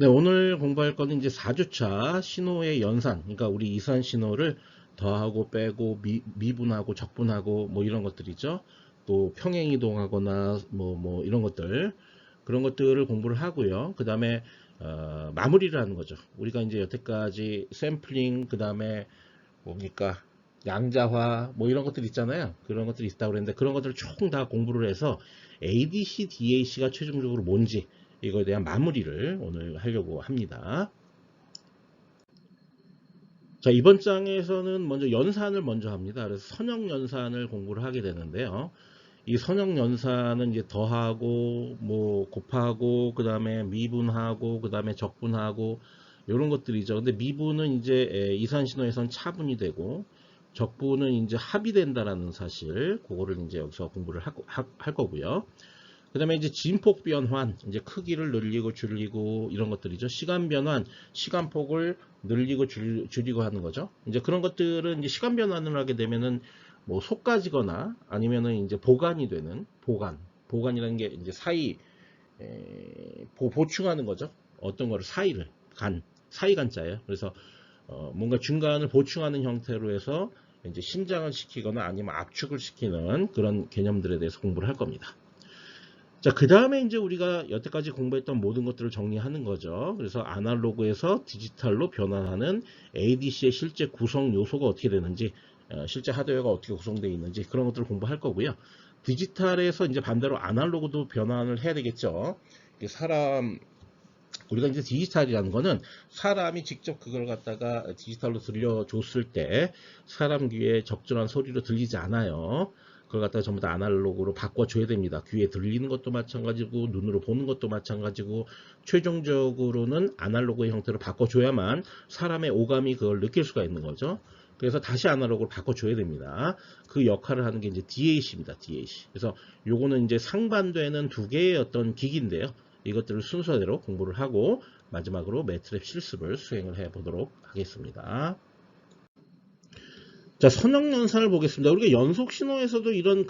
네, 오늘 공부할 거는 이제 4주차 신호의 연산, 그러니까 우리 이산 신호를 더하고 빼고 미분하고 적분하고 뭐 이런 것들이죠. 또 평행 이동하거나 뭐 이런 것들, 그런 것들을 공부를 하고요. 그 다음에 마무리를 하는 거죠. 우리가 이제 여태까지 샘플링, 그 다음에 뭡니까 양자화 뭐 이런 것들 있잖아요. 그런 것들이 있다고 그랬는데 그런 것들을 총 다 공부를 해서 ADC, DAC가 최종적으로 뭔지 이거에 대한 마무리를 오늘 하려고 합니다. 자, 이번 장에서는 먼저 연산을 먼저 합니다. 그래서 선형연산을 공부를 하게 되는데요. 이 선형연산은 이제 더하고 뭐 곱하고 그 다음에 미분하고 그 다음에 적분하고 이런 것들이죠. 근데 미분은 이제 이산신호에선 차분이 되고 적분은 이제 합이 된다라는 사실, 그거를 이제 여기서 공부를 할 거고요. 그 다음에 이제 진폭 변환, 이제 크기를 늘리고 줄이고 이런 것들이죠. 시간 변환, 시간폭을 늘리고 줄이고 하는 거죠. 이제 그런 것들은 이제 시간 변환을 하게 되면은 뭐 솎아지거나 아니면은 이제 보관이 되는 보관이라는 게 이제 보충하는 거죠. 어떤 거를 사이간자예요. 그래서 뭔가 중간을 보충하는 형태로 해서 이제 신장을 시키거나 아니면 압축을 시키는 그런 개념들에 대해서 공부를 할 겁니다. 자, 그 다음에 이제 우리가 여태까지 공부했던 모든 것들을 정리하는 거죠. 그래서 아날로그에서 디지털로 변환하는 ADC의 실제 구성 요소가 어떻게 되는지, 실제 하드웨어가 어떻게 구성되어 있는지 그런 것들을 공부할 거고요. 디지털에서 이제 반대로 아날로그도 변환을 해야 되겠죠. 우리가 이제 디지털이라는 거는 사람이 직접 그걸 갖다가 디지털로 들려줬을 때 사람 귀에 적절한 소리로 들리지 않아요. 그걸 갖다가 전부 다 아날로그로 바꿔줘야 됩니다. 귀에 들리는 것도 마찬가지고 눈으로 보는 것도 마찬가지고 최종적으로는 아날로그의 형태로 바꿔줘야만 사람의 오감이 그걸 느낄 수가 있는 거죠. 그래서 다시 아날로그로 바꿔줘야 됩니다. 그 역할을 하는 게 이제 DAC입니다. DAC. 그래서 요거는 이제 상반되는 두 개의 어떤 기기인데요. 이것들을 순서대로 공부를 하고 마지막으로 매트랩 실습을 수행을 해 보도록 하겠습니다. 자, 선형연산을 보겠습니다. 우리가 연속 신호에서도 이런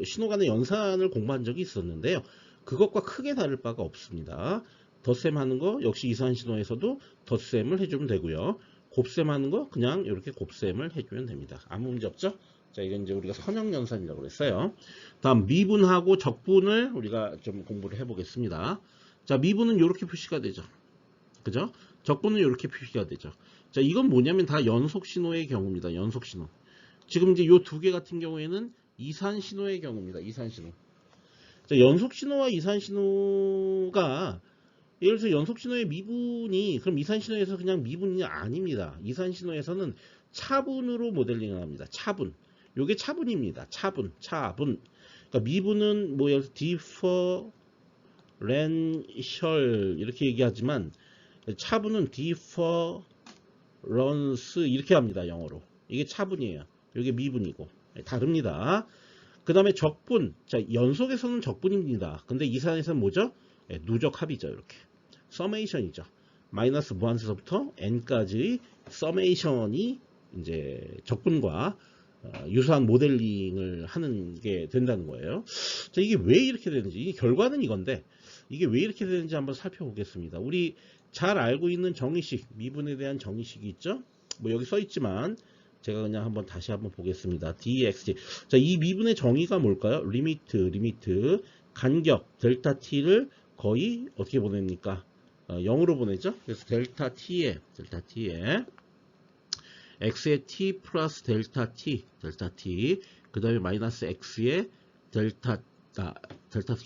신호 간의 연산을 공부한 적이 있었는데요. 그것과 크게 다를 바가 없습니다. 덧셈 하는 거 역시 이산 신호에서도 덧셈을 해주면 되고요. 곱셈 하는 거 그냥 이렇게 곱셈을 해주면 됩니다. 아무 문제 없죠? 자, 이건 이제 우리가 선형연산이라고 그랬어요. 다음 미분하고 적분을 우리가 좀 공부를 해보겠습니다. 자, 미분은 이렇게 표시가 되죠. 그죠? 적분은 이렇게 표시가 되죠. 자, 이건 뭐냐면 다 연속 신호의 경우입니다. 연속 신호. 지금 이제 요 두 개 같은 경우에는 이산 신호의 경우입니다. 이산 신호. 자, 연속 신호와 이산 신호가 예를 들어서 연속 신호의 미분이 그럼 이산 신호에서 그냥 미분이 아닙니다. 이산 신호에서는 차분으로 모델링을 합니다. 차분. 요게 차분입니다. 차분. 그러니까 미분은 뭐 예를 들어서 디퍼렌셜 이렇게 얘기하지만 차분은 디퍼런스 이렇게 합니다. 영어로. 이게 차분이에요. 이게 미분이고 다릅니다. 그 다음에 적분. 자, 연속에서는 적분입니다. 근데 이산에서는 뭐죠? 누적합이죠. 이렇게 서메이션이죠. 마이너스 무한에서부터 n까지 서메이션이 이제 적분과 유사한 모델링을 하는 게 된다는 거예요. 자, 이게 왜 이렇게 되는지, 이게 결과는 이건데 이게 왜 이렇게 되는지 한번 살펴보겠습니다. 우리 잘 알고 있는 정의식, 미분에 대한 정의식이 있죠. 뭐 여기 써 있지만 제가 그냥 한번 다시 한번 보겠습니다. dx. 자, 이 미분의 정의가 뭘까요? 리미트 간격 델타 t를 거의 어떻게 보냅니까? 0으로 보내죠. 그래서 델타 t에 x의 t 플러스 델타 t 그 다음에 마이너스 x의 델타 t가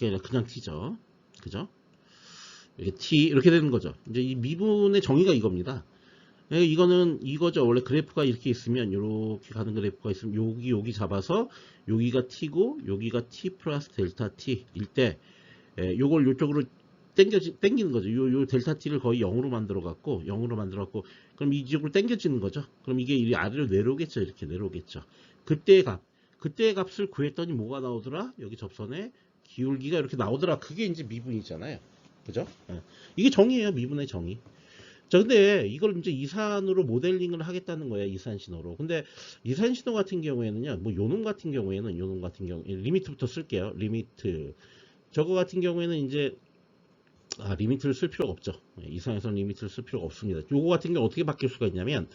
아니라 그냥 t죠. 그죠? 이렇게 t 이렇게 되는 거죠. 이제 이 미분의 정의가 이겁니다. 이거는 이거죠. 원래 그래프가 이렇게 있으면 이렇게 가는 그래프가 있으면 여기 잡아서 여기가 t고 여기가 t 플러스 델타 t일 때 요걸 요쪽으로 땡기는 거죠. 요 델타 t를 거의 0으로 만들어 갖고 그럼 이쪽으로 땡겨지는 거죠. 그럼 이게 아래로 내려오겠죠. 이렇게 내려오겠죠. 그때의 값을 구했더니 뭐가 나오더라? 여기 접선에 기울기가 이렇게 나오더라. 그게 이제 미분이잖아요. 그죠? 이게 정의예요. 미분의 정의. 자, 근데 이걸 이제 이산으로 모델링을 하겠다는 거예요. 이산 신호로. 근데 이산 신호 같은 경우에는요. 뭐 요놈 같은 경우에 리미트부터 쓸게요. 리미트. 저거 같은 경우에는 이제 리미트를 쓸 필요가 없죠. 이상에서는 리미트를 쓸 필요가 없습니다. 요거 같은 경우 어떻게 바뀔 수가 있냐면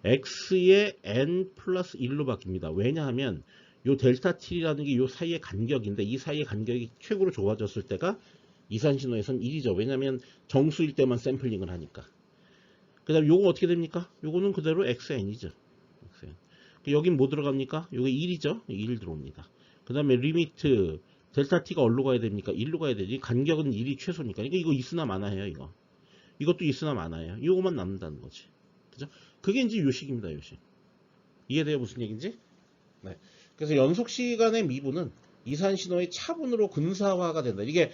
x의 n 플러스 1로 바뀝니다. 왜냐하면 요 델타 t라는 게 요 사이의 간격인데 이 사이의 간격이 최고로 좁아졌을 때가 이산신호에선 1이죠. 왜냐하면 정수일 때만 샘플링을 하니까. 그 다음에 요거 어떻게 됩니까? 요거는 그대로 xn이죠. xn. 여긴 뭐 들어갑니까? 요게 1이죠. 1 들어옵니다. 그 다음에 리미트 델타 t가 어디로 가야 됩니까? 1로 가야 되지. 간격은 1이 최소니까. 그러니까 이거 있으나 마나예요, 이거. 이것도 있으나 마나예요. 이거만 남는다는 거지. 그죠? 그게 이제 요식입니다, 요식. 이해돼요, 무슨 얘기인지? 네. 그래서 연속 시간의 미분은 이산 신호의 차분으로 근사화가 된다. 이게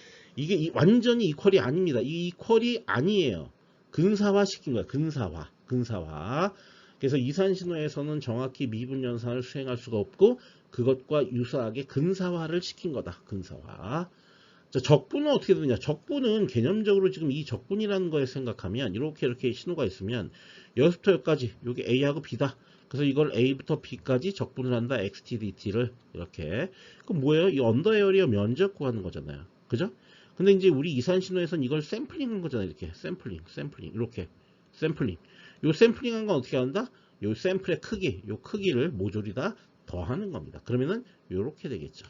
완전히 이퀄이 아닙니다. 이 이퀄이 아니에요. 근사화 시킨 거야. 근사화. 그래서 이산 신호에서는 정확히 미분 연산을 수행할 수가 없고 그것과 유사하게 근사화를 시킨 거다. 근사화. 자, 적분은 어떻게 되느냐? 적분은 개념적으로 지금 이 적분이라는 거에 생각하면 이렇게 신호가 있으면 여기서부터 여기까지 여기 A하고 B다. 그래서 이걸 A부터 B까지 적분을 한다. XTDT를 이렇게. 그럼 뭐예요? 이 언더에어리어 면적 구하는 거잖아요. 그죠? 근데 이제 우리 이산 신호에서는 이걸 샘플링한 거잖아요. 이렇게 샘플링 이렇게 샘플링. 요 샘플링한 건 어떻게 한다? 요 샘플의 크기, 요 크기를 모조리 다 더하는 겁니다. 그러면은 요렇게 되겠죠.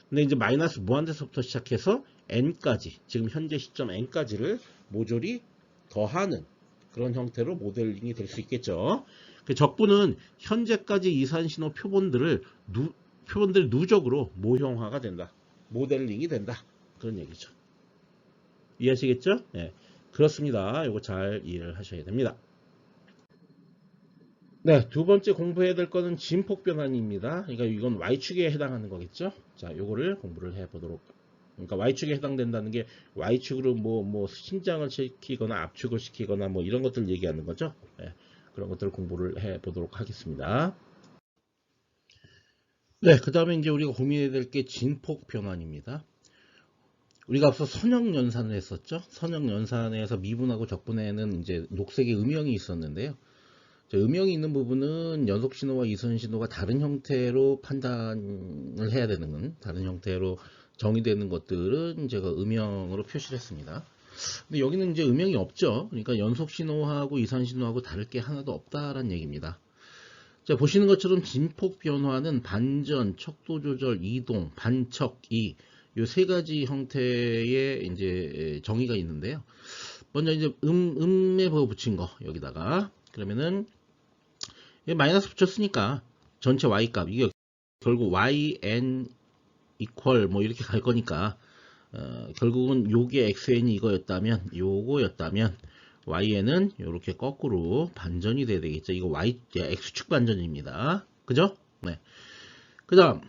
근데 이제 마이너스 무한대서부터 시작해서 n까지, 지금 현재 시점 n까지를 모조리 더하는 그런 형태로 모델링이 될 수 있겠죠. 그 적분은 현재까지 이산신호 표본들을 누적으로 모형화가 된다. 모델링이 된다. 그런 얘기죠. 이해하시겠죠? 네. 그렇습니다. 이거 잘 이해를 하셔야 됩니다. 네, 두 번째 공부해야 될 거는 진폭 변환입니다. 그러니까 이건 Y축에 해당하는 거겠죠. 자, 요거를 공부를 해보도록. 그러니까 Y축에 해당된다는 게 Y축으로 뭐 신장을 시키거나 압축을 시키거나 뭐 이런 것들 얘기하는 거죠. 네, 그런 것들을 공부를 해보도록 하겠습니다. 네, 그 다음에 이제 우리가 고민해야 될 게 진폭 변환입니다. 우리가 앞서 선형연산을 했었죠. 선형연산에서 미분하고 적분에는 이제 녹색의 음영이 있었는데요. 음영이 있는 부분은 연속신호와 이선신호가 다른 형태로 판단을 해야 되는 건, 다른 형태로 정의되는 것들은 제가 음영으로 표시를 했습니다. 근데 여기는 이제 음영이 없죠. 그러니까 연속신호하고 이선신호하고 다를 게 하나도 없다라는 얘기입니다. 자, 보시는 것처럼 진폭 변화는 반전, 척도 조절, 이동, 반척이 요 세 가지 형태의 이제 정의가 있는데요. 먼저 이제 음에 붙인 거 여기다가 그러면은 마이너스 붙였으니까 전체 y 값 이게 결국 yn equal 뭐 이렇게 갈 거니까 결국은 요게 xn이 이거였다면 요거였다면yn은 이렇게 거꾸로 반전이 돼야 되겠죠. 이거 x축 반전입니다. 그죠? 네. 그 다음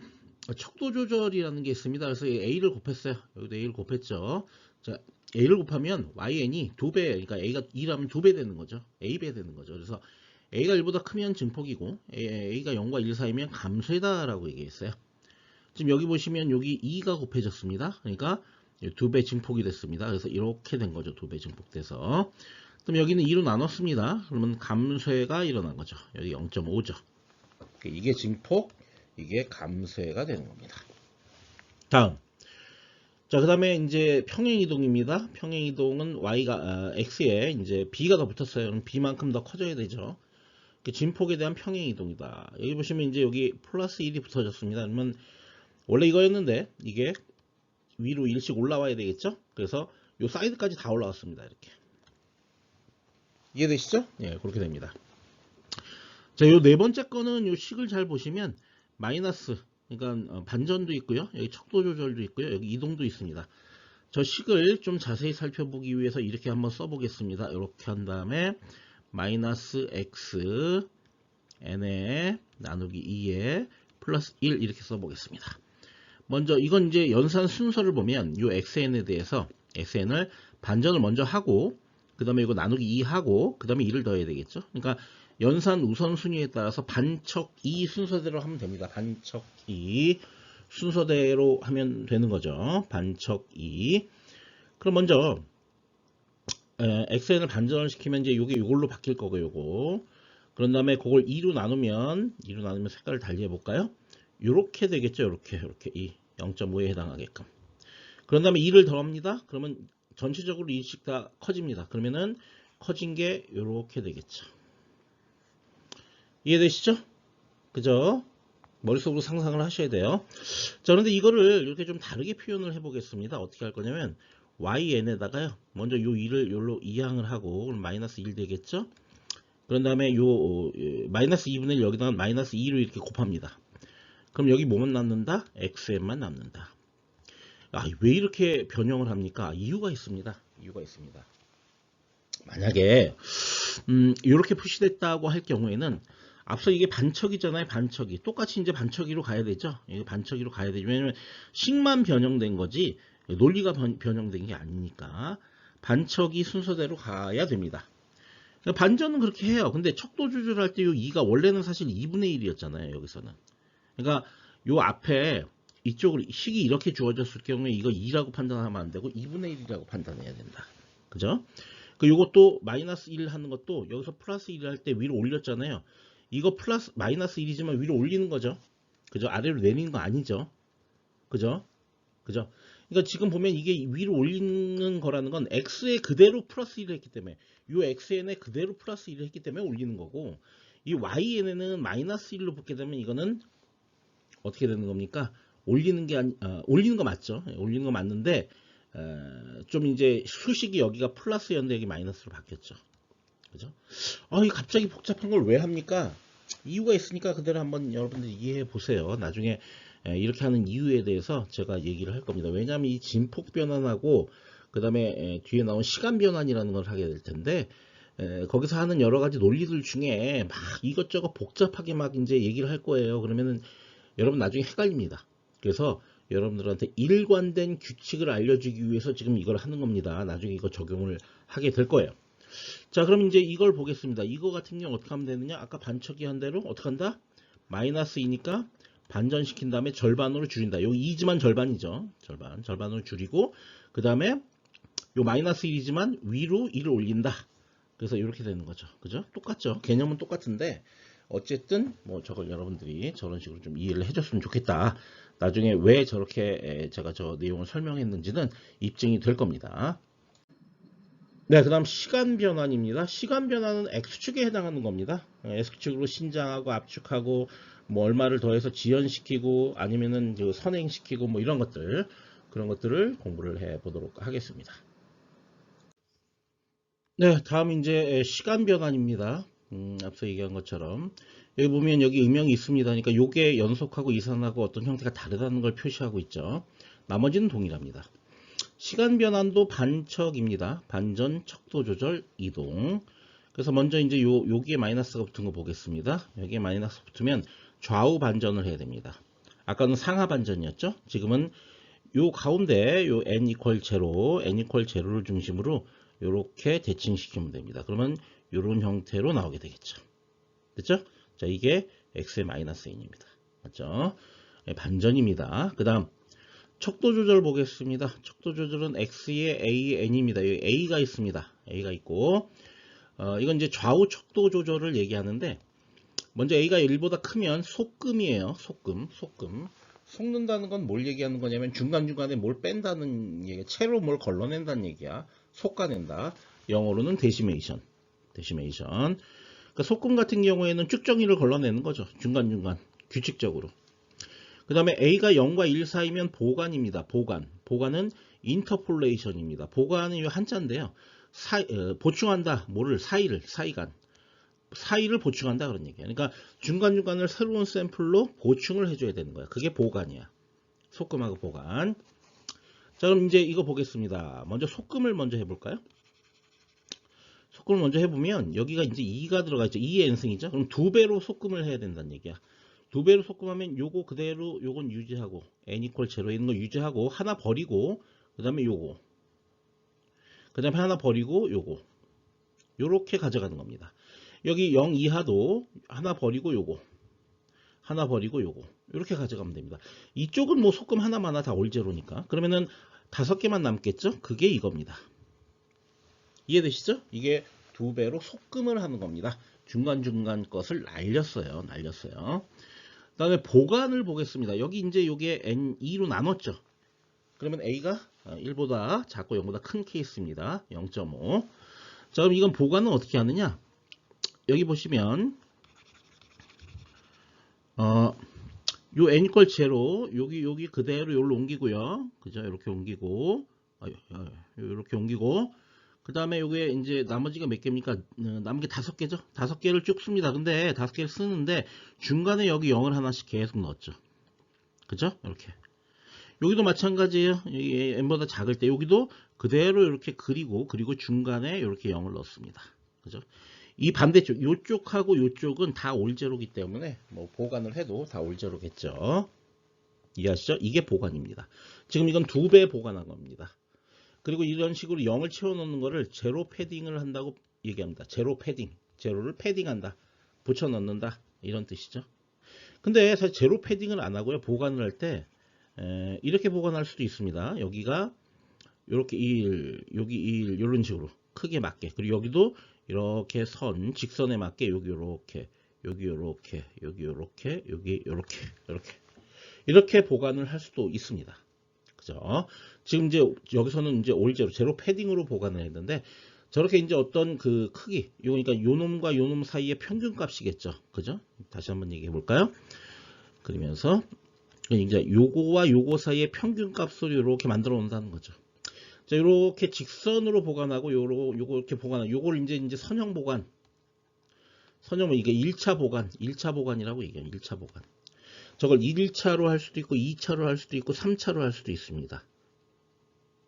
척도 조절이라는 게 있습니다. 그래서 a를 곱했어요. 여기도 a를 곱했죠. 자, a를 곱하면yn이 2배, 그러니까 a가 2라면 2배 되는 거죠. a배 되는 거죠. 그래서 a가 1보다 크면 증폭이고 a가 0과 1 사이면 감소이다라고 얘기했어요. 지금 여기 보시면 여기 2가 곱해졌습니다. 그러니까 2배 증폭이 됐습니다. 그래서 이렇게 된 거죠. 2배 증폭돼서. 그럼 여기는 2로 나눴습니다. 그러면 감쇄가 일어난 거죠. 여기 0.5죠. 이게 증폭, 이게 감쇄가 되는 겁니다. 다음. 자, 그 다음에 이제 평행이동입니다. 평행이동은 x에 이제 b가 더 붙었어요. 그럼 b만큼 더 커져야 되죠. 진폭에 대한 평행이동이다. 여기 보시면 이제 여기 플러스 1이 붙어졌습니다. 그러면 원래 이거였는데 이게 위로 1씩 올라와야 되겠죠? 그래서 요 사이드까지 다 올라왔습니다. 이렇게. 이해되시죠? 예, 그렇게 됩니다. 자, 요 네 번째 거는 요 식을 잘 보시면 마이너스, 그러니까 반전도 있고요. 여기 척도 조절도 있고요. 여기 이동도 있습니다. 저 식을 좀 자세히 살펴보기 위해서 이렇게 한번 써보겠습니다. 이렇게 한 다음에 마이너스 x n에 나누기 2에 플러스 1 이렇게 써보겠습니다. 먼저 이건 이제 연산 순서를 보면 이 xn에 대해서 xn을 반전을 먼저 하고 그 다음에 이거 나누기 2 하고 그 다음에 2를 더해야 되겠죠. 그러니까 연산 우선순위에 따라서 반척 2 순서대로 하면 됩니다. 반척 2 순서대로 하면 되는 거죠. 반척 2. 그럼 먼저 xn을 반전을 시키면 이제 요게 요걸로 바뀔 거고요. 요거. 그런 다음에 그걸 2로 나누면 색깔을 달리 해볼까요? 요렇게 되겠죠. 요렇게 2, 0.5에 해당하게끔. 그런 다음에 2를 더합니다. 그러면 전체적으로 이씩 다 커집니다. 그러면은 커진 게 이렇게 되겠죠. 이해되시죠? 그죠? 머릿속으로 상상을 하셔야 돼요. 자, 그런데 이거를 이렇게 좀 다르게 표현을 해보겠습니다. 어떻게 할 거냐면yn에다가요. 먼저 요 2를 요로 이항을 하고 그럼 마이너스 1 되겠죠? 그런 다음에 요 마이너스 2분의 1 여기다가 마이너스 2로 이렇게 곱합니다. 그럼 여기 뭐만 남는다? xm만 남는다. 아, 왜 이렇게 변형을 합니까? 이유가 있습니다. 이유가 있습니다. 만약에 이렇게 표시됐다고 할 경우에는 앞서 이게 반척이잖아요. 반척이. 똑같이 이제 반척이로 가야 되죠. 이게 반척이로 가야 되죠. 왜냐면 식만 변형된 거지 논리가 변형된 게 아니니까 반척이 순서대로 가야 됩니다. 반전은 그렇게 해요. 근데 척도 조절할 때 이 2가 원래는 사실 2분의 1이었잖아요. 여기서는. 그러니까 요 앞에 이쪽으로 식이 이렇게 주어졌을 경우에 이거 2라고 판단하면 안 되고 2분의 1이라고 판단해야 된다. 그죠? 요것도 마이너스 1 하는 것도 여기서 플러스 1 할 때 위로 올렸잖아요. 이거 플러스 마이너스 1이지만 위로 올리는 거죠. 그죠? 아래로 내리는 거 아니죠. 그죠? 그죠? 그러니까 지금 보면 이게 위로 올리는 거라는 건 x에 그대로 플러스 1을 했기 때문에 요 xn에 그대로 플러스 1을 했기 때문에 올리는 거고 이yn에는 마이너스 1로 붙게 되면 이거는 어떻게 되는 겁니까? 올리는 게 올리는 거 맞죠? 올리는 거 맞는데 좀 이제 수식이 여기가 플러스였는데 여기 마이너스로 바뀌었죠. 그죠? 이 갑자기 복잡한 걸 왜 합니까? 이유가 있으니까 그대로 한번 여러분들 이해해 보세요. 나중에 이렇게 하는 이유에 대해서 제가 얘기를 할 겁니다. 왜냐하면 이 진폭 변환하고 그 다음에 뒤에 나온 시간 변환이라는 걸 하게 될 텐데 거기서 하는 여러 가지 논리들 중에 막 이것저것 복잡하게 막 이제 얘기를 할 거예요. 그러면은 여러분 나중에 헷갈립니다. 그래서 여러분들한테 일관된 규칙을 알려주기 위해서 지금 이걸 하는 겁니다. 나중에 이거 적용을 하게 될 거예요. 자, 그럼 이제 이걸 보겠습니다. 이거 같은 경우 어떻게 하면 되느냐? 아까 반척이 한 대로 어떻게 한다? 마이너스 2니까 반전시킨 다음에 절반으로 줄인다. 여기 2지만 절반이죠. 절반으로 줄이고 그 다음에 요 마이너스 1이지만 위로 1을 올린다. 그래서 이렇게 되는 거죠. 그죠? 똑같죠. 개념은 똑같은데 어쨌든 뭐 저걸 여러분들이 저런 식으로 좀 이해를 해줬으면 좋겠다. 나중에 왜 저렇게 제가 저 내용을 설명했는지는 입증이 될 겁니다. 네, 그 다음 시간 변환입니다. 시간 변환은 X축에 해당하는 겁니다. X축으로 신장하고 압축하고 뭐 얼마를 더해서 지연시키고 아니면은 그 선행시키고 뭐 이런 것들 그런 것들을 공부를 해 보도록 하겠습니다. 네, 다음 이제 시간 변환입니다. 앞서 얘기한 것처럼 여기 보면 여기 음영이 있습니다. 그러니까 요게 연속하고 이산하고 어떤 형태가 다르다는 걸 표시하고 있죠. 나머지는 동일합니다. 시간 변환도 반척입니다. 반전, 척도 조절, 이동. 그래서 먼저 이제 여기에 마이너스가 붙은 거 보겠습니다. 여기에 마이너스 붙으면 좌우 반전을 해야 됩니다. 아까는 상하 반전이었죠. 지금은 요 가운데 요 n 이퀄 제로, n 이퀄 제로를 중심으로 이렇게 대칭시키면 됩니다. 그러면 이런 형태로 나오게 되겠죠. 됐죠? 자, 이게 x의 마이너스 n입니다. 맞죠? 반전입니다. 그 다음 척도 조절 보겠습니다. 척도 조절은 x의 an입니다. 여기 a가 있습니다. a가 있고 이건 이제 좌우 척도 조절을 얘기하는데 먼저 a가 1보다 크면 속금이에요. 속금. 속는다는 건 뭘 얘기하는 거냐면 중간중간에 뭘 뺀다는 얘기야. 채로 뭘 걸러낸다는 얘기야. 솎아낸다. 영어로는 데시메이션. 그러니까 속금 같은 경우에는 쭉정이를 걸러내는 거죠. 중간중간 규칙적으로. 그 다음에 a가 0과 1 사이면 보간입니다. 보간은 인터폴레이션입니다. 보간은 이 한자인데요. 보충한다. 뭐를? 사이를 보충한다 그런 얘기예요. 그러니까 중간중간을 새로운 샘플로 보충을 해줘야 되는 거야. 그게 보간이야. 속금하고 보간. 자, 그럼 이제 이거 보겠습니다. 먼저 속금을 먼저 해볼까요? 속금을 먼저 해보면 여기가 이제 2가 들어가 있죠. 2의 n승이죠. 그럼 2배로 속금을 해야 된다는 얘기야. 2배로 속금하면 요거 그대로 요건 유지하고 n 이퀄 제로 있는 거 유지하고 하나 버리고 그 다음에 요거 그 다음에 하나 버리고 요거 요렇게 가져가는 겁니다. 여기 0 이하도 하나 버리고 요거 하나 버리고 요거 이렇게 가져가면 됩니다. 이쪽은 뭐 속금 하나마나 다 올제로니까 그러면은 5개만 남겠죠? 그게 이겁니다. 이해되시죠? 이게 2배로 속금을 하는 겁니다. 중간중간 것을 날렸어요. 그 다음에 보간을 보겠습니다. 여기 이제 요게 N2로 나눴죠. 그러면 A가 1보다 작고 0보다 큰 케이스입니다. 0.5. 자, 그럼 이건 보관은 어떻게 하느냐? 여기 보시면 요 n 이퀄 제로 여기 그대로 여기로 옮기고요. 그죠? 이렇게 옮기고 이렇게 옮기고 그 다음에 요게 이제 나머지가 몇 개입니까? 남은 게 5개죠? 5개를 쭉 씁니다. 근데 5개를 쓰는데 중간에 여기 0을 하나씩 계속 넣었죠. 그죠? 이렇게. 여기도 마찬가지예요. 여기 n보다 작을 때 여기도 그대로 이렇게 그리고 중간에 이렇게 0을 넣습니다. 그죠? 이 반대쪽, 요쪽하고 요쪽은 다 올제로기 때문에 뭐 보관을 해도 다 올제로겠죠. 이해하시죠? 이게 보관입니다. 지금 이건 2배 보관한 겁니다. 그리고 이런 식으로 0을 채워놓는 거를 제로 패딩을 한다고 얘기합니다. 제로 패딩. 제로를 패딩한다. 붙여 넣는다. 이런 뜻이죠. 근데 사실 제로 패딩을 안 하고요. 보관을 할 때 이렇게 보관할 수도 있습니다. 여기가 이렇게 1, 여기 1 이런 식으로 크게 맞게. 그리고 여기도 이렇게 직선에 맞게 여기 이렇게, 여기 이렇게, 여기 이렇게, 여기 이렇게 보관을 할 수도 있습니다. 그죠? 지금 이제 여기서는 이제 올제로 제로 패딩으로 보관을 했는데 저렇게 이제 어떤 그 크기, 그러니까 요 놈과 요 놈 사이의 평균 값이겠죠. 그죠? 다시 한번 얘기해 볼까요? 그러면서 이제 요거와 요거 사이의 평균 값으로 이렇게 만들어 놓는다는 거죠. 자, 요렇게 직선으로 보관하고 요거 이렇게 보관하고 요걸 이제 선형 보관. 선형은 이게 1차 보관이라고 얘기해요. 1차 보관. 저걸 1차로 할 수도 있고 2차로 할 수도 있고 3차로 할 수도 있습니다.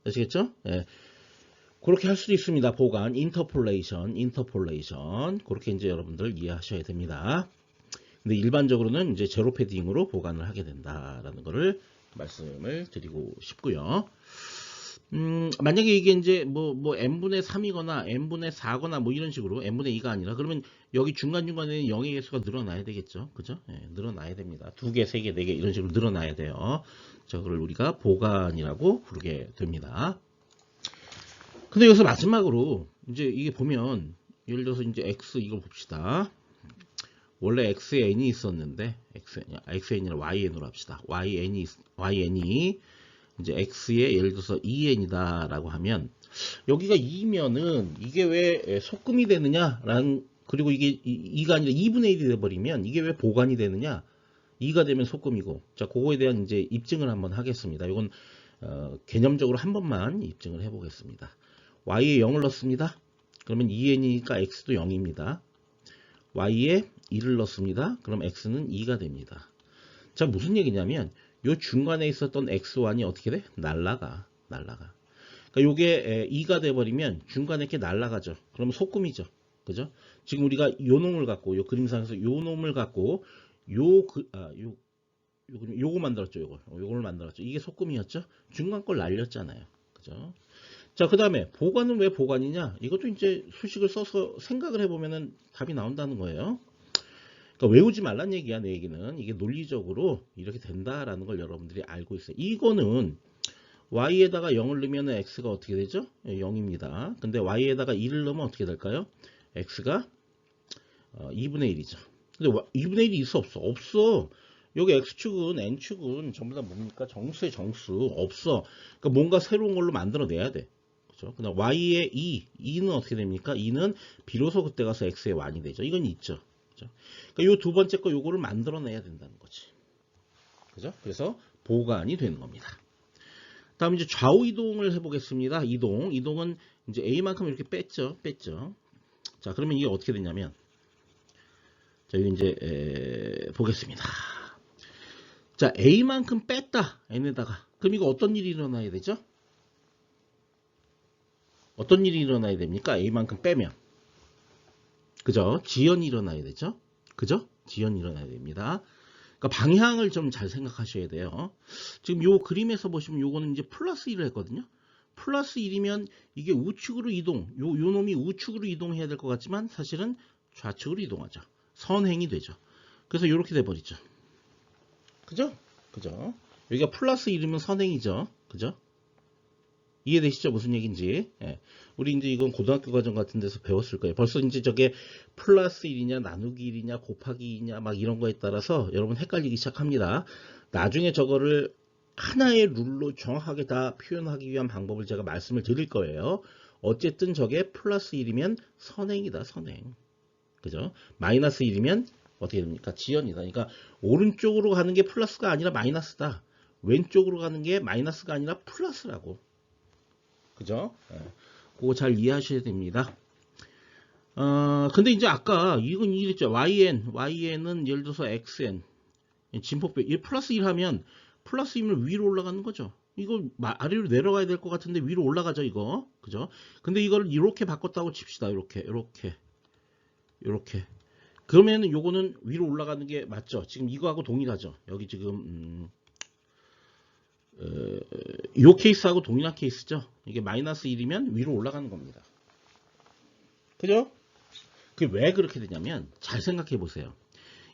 아시겠죠? 예. 그렇게 할 수도 있습니다. 보관, 인터폴레이션. 그렇게 이제 여러분들 이해하셔야 됩니다. 근데 일반적으로는 이제 제로 패딩으로 보관을 하게 된다라는 거를 말씀을 드리고 싶고요. 만약에 이게 이제 뭐 n분의 3이거나 n분의 4거나 뭐 이런 식으로 n분의 2가 아니라 그러면 여기 중간중간에 0의 개수가 늘어나야 되겠죠. 그죠? 예, 늘어나야 됩니다. 2개, 3개, 4개 이런 식으로 늘어나야 돼요. 저걸 우리가 보관이라고 부르게 됩니다. 근데 여기서 마지막으로 이제 이게 보면 예를 들어서 이제 x 이걸 봅시다. 원래 xn이 있었는데 xn이라 yn으로 합시다. yn이 이제 x의 예를 들어서 2n이다 라고 하면 여기가 2면은 이게 왜 소금이 되느냐라는, 그리고 이게 2가 아니라 2분의 1이 돼버리면 이게 왜 보관이 되느냐, 2가 되면 소금이고. 자, 그거에 대한 이제 입증을 한번 하겠습니다. 이건 개념적으로 한 번만 입증을 해 보겠습니다. y에 0을 넣습니다. 그러면 2n이니까 x도 0입니다. y에 2를 넣습니다. 그럼 x는 2가 됩니다. 자, 무슨 얘기냐면 요 중간에 있었던 x1이 어떻게 돼? 날라가. 그러니까 요게 2가 돼버리면 중간에 이렇게 날라가죠. 그러면 소금이죠. 그죠? 지금 우리가 요 놈을 갖고, 요 그림상에서 요 놈을 갖고 요거 만들었죠. 요걸 만들었죠. 이게 소금이었죠. 중간 걸 날렸잖아요. 그죠? 자, 그 다음에 보관은 왜 보관이냐? 이것도 이제 수식을 써서 생각을 해보면은 답이 나온다는 거예요. 그러니까 외우지 말란 얘기야. 내 얘기는 이게 논리적으로 이렇게 된다라는 걸 여러분들이 알고 있어요. 이거는 y에다가 0을 넣으면 x가 어떻게 되죠? 0입니다. 근데 y에다가 2를 넣으면 어떻게 될까요? x가 2분의 1이죠. 근데 2분의 1이 있어 없어? 없어. 여기 x축은 n축은 전부 다 뭡니까? 정수의 정수. 없어. 그러니까 뭔가 새로운 걸로 만들어내야 돼. 그죠? 그다음 y의 2는 어떻게 됩니까? 2는 비로소 그때 가서 x의 완이 되죠. 이건 있죠. 그러니까 요 두 번째 거 요거를 만들어내야 된다는 거지. 그죠? 그래서 보관이 되는 겁니다. 다음 이제 좌우 이동을 해보겠습니다. 이동은 이제 a만큼 이렇게 뺐죠. 자, 그러면 이게 어떻게 되냐면, 자, 여기 이제 보겠습니다. 자, a만큼 뺐다. n에다가. 그럼 이거 어떤 일이 일어나야 되죠? 어떤 일이 일어나야 됩니까? a만큼 빼면. 그죠? 지연이 일어나야 되죠? 그죠? 지연이 일어나야 됩니다. 그러니까 방향을 좀 잘 생각하셔야 돼요. 지금 요 그림에서 보시면 요거는 이제 플러스 1을 했거든요. 플러스 1이면 이게 우측으로 이동, 요 놈이 우측으로 이동해야 될 것 같지만 사실은 좌측으로 이동하죠. 선행이 되죠. 그래서 이렇게 돼버리죠. 그죠? 여기가 플러스 1이면 선행이죠. 그죠? 이해되시죠? 무슨 얘기인지. 예. 우리 이제 이건 고등학교 과정 같은 데서 배웠을 거예요. 벌써 이제 저게 플러스 1이냐, 나누기 1이냐, 곱하기 2냐, 막 이런 거에 따라서 여러분 헷갈리기 시작합니다. 나중에 저거를 하나의 룰로 정확하게 다 표현하기 위한 방법을 제가 말씀을 드릴 거예요. 어쨌든 저게 플러스 1이면 선행이다, 선행. 그죠? 마이너스 1이면 어떻게 됩니까? 지연이다. 그러니까 오른쪽으로 가는 게 플러스가 아니라 마이너스다. 왼쪽으로 가는 게 마이너스가 아니라 플러스라고. 그죠? 예. 그거 잘 이해하셔야 됩니다. 근데 이제 아까 이건 이랬죠.yn은 예를 들어서 xn 진폭배 플러스 1 하면 플러스 1이면 위로 올라가는 거죠. 이거 아래로 내려가야 될 것 같은데 위로 올라가죠, 이거. 그죠? 근데 이걸 이렇게 바꿨다고 칩시다. 이렇게. 그러면은 요거는 위로 올라가는 게 맞죠? 지금 이거하고 동일하죠. 여기 지금 요 케이스하고 동일한 케이스죠. 이게 마이너스 1이면 위로 올라가는 겁니다. 그죠? 그게 왜 그렇게 되냐면 잘 생각해 보세요.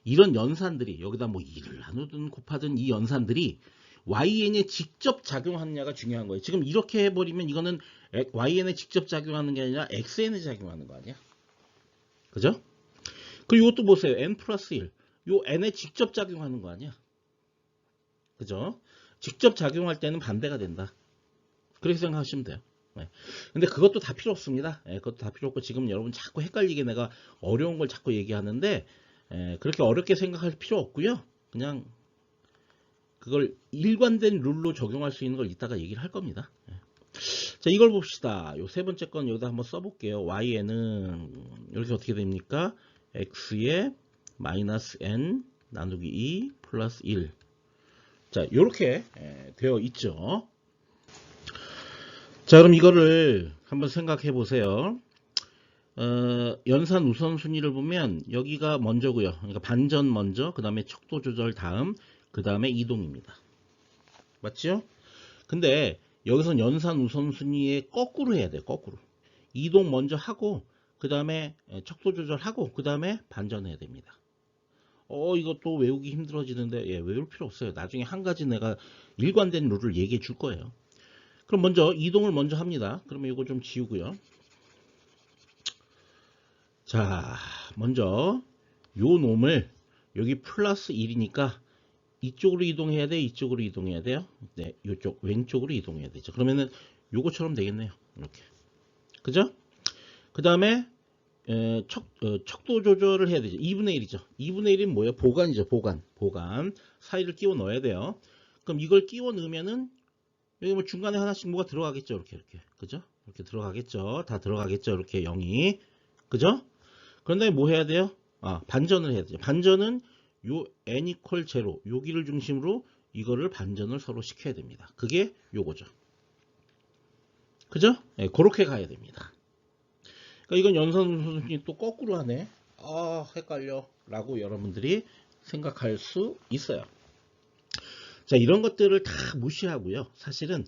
이런 연산들이 여기다 뭐 2를 나누든 곱하든 이 연산들이 YN에 직접 작용하느냐가 중요한 거예요. 지금 이렇게 해버리면 이거는 YN에 직접 작용하는 게 아니라 XN에 작용하는 거 아니야? 그죠? 그리고 이것도 보세요. N 플러스 1. 요 N에 직접 작용하는 거 아니야? 그죠? 직접 작용할 때는 반대가 된다. 그렇게 생각하시면 돼요. 네. 근데 그것도 다 필요 없습니다. 그것도 다 필요 없고 지금 여러분 자꾸 헷갈리게 내가 어려운 걸 자꾸 얘기하는데 그렇게 어렵게 생각할 필요 없고요. 그냥 그걸 일관된 룰로 적용할 수 있는 걸 이따가 얘기를 할 겁니다. 자, 이걸 봅시다. 요 세 번째 건 여기다 한번 써볼게요. y는 이렇게 어떻게 됩니까? x에 마이너스 n 나누기 2 플러스 1. 자, 요렇게 되어 있죠. 자, 그럼 이거를 한번 생각해 보세요. 연산 우선순위를 보면 여기가 먼저고요. 그러니까 반전 먼저, 그 다음에 척도 조절 다음, 그 다음에 이동입니다. 맞죠? 근데 여기선 연산 우선순위에 거꾸로 해야 돼요. 거꾸로. 이동 먼저 하고 그 다음에 척도 조절하고 그 다음에 반전해야 됩니다. 이것도 외우기 힘들어지는데 외울 필요 없어요. 나중에 한 가지 내가 일관된 룰을 얘기해 줄 거예요. 그럼 먼저 이동을 먼저 합니다. 그러면 이거 좀 지우고요. 자, 먼저 요 놈을 여기 플러스 1이니까 이쪽으로 이동해야 돼, 이쪽으로 이동해야 돼요. 네, 이쪽 왼쪽으로 이동해야 되죠. 그러면은 요거처럼 되겠네요. 이렇게. 그죠? 그 다음에 척도 조절을 해야 되죠. 2분의 1이죠. 2분의 1은 뭐예요? 보간이죠. 보간. 사이를 끼워 넣어야 돼요. 그럼 이걸 끼워 넣으면은 여기 뭐 중간에 하나씩 뭐가 들어가겠죠. 이렇게. 그죠? 이렇게 들어가겠죠. 다 들어가겠죠. 이렇게 0이. 그죠? 그런 다음에 뭐 해야 돼요? 반전을 해야 되죠. 반전은 요 n equal 0 여기를 중심으로 이거를 반전을 서로 시켜야 됩니다. 그게 요거죠. 그죠? 네, 그렇게 가야 됩니다. 그러니까 이건 연산 우선순위 또 거꾸로 하네. 헷갈려 라고 여러분들이 생각할 수 있어요. 자, 이런 것들을 다 무시하고요. 사실은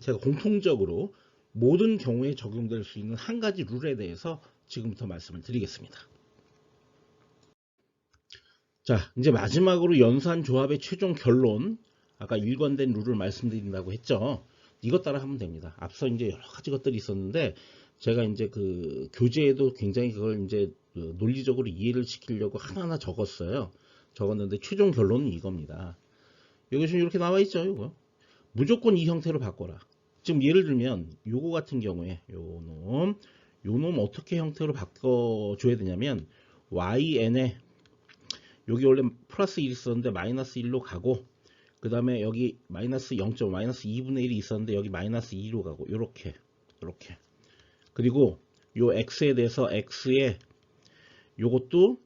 제가 공통적으로 모든 경우에 적용될 수 있는 한 가지 룰에 대해서 지금부터 말씀을 드리겠습니다. 자, 이제 마지막으로 연산 조합의 최종 결론. 아까 일관된 룰을 말씀드린다고 했죠. 이것 따라 하면 됩니다. 앞서 이제 여러 가지 것들이 있었는데 제가 이제 그 교재에도 굉장히 그걸 이제 논리적으로 이해를 시키려고 하나하나 적었어요. 적었는데 최종 결론은 이겁니다. 여기 지금 이렇게 나와 있죠, 이거. 무조건 이 형태로 바꿔라. 지금 예를 들면 요거 같은 경우에 요 놈 어떻게 형태로 바꿔줘야 되냐면yn에 여기 원래 플러스 1이 있었는데 마이너스 1로 가고 그 다음에 여기 마이너스 0.5 마이너스 2분의 1이 있었는데 여기 마이너스 2로 가고 요렇게 그리고 요 x에 대해서 x에 요것도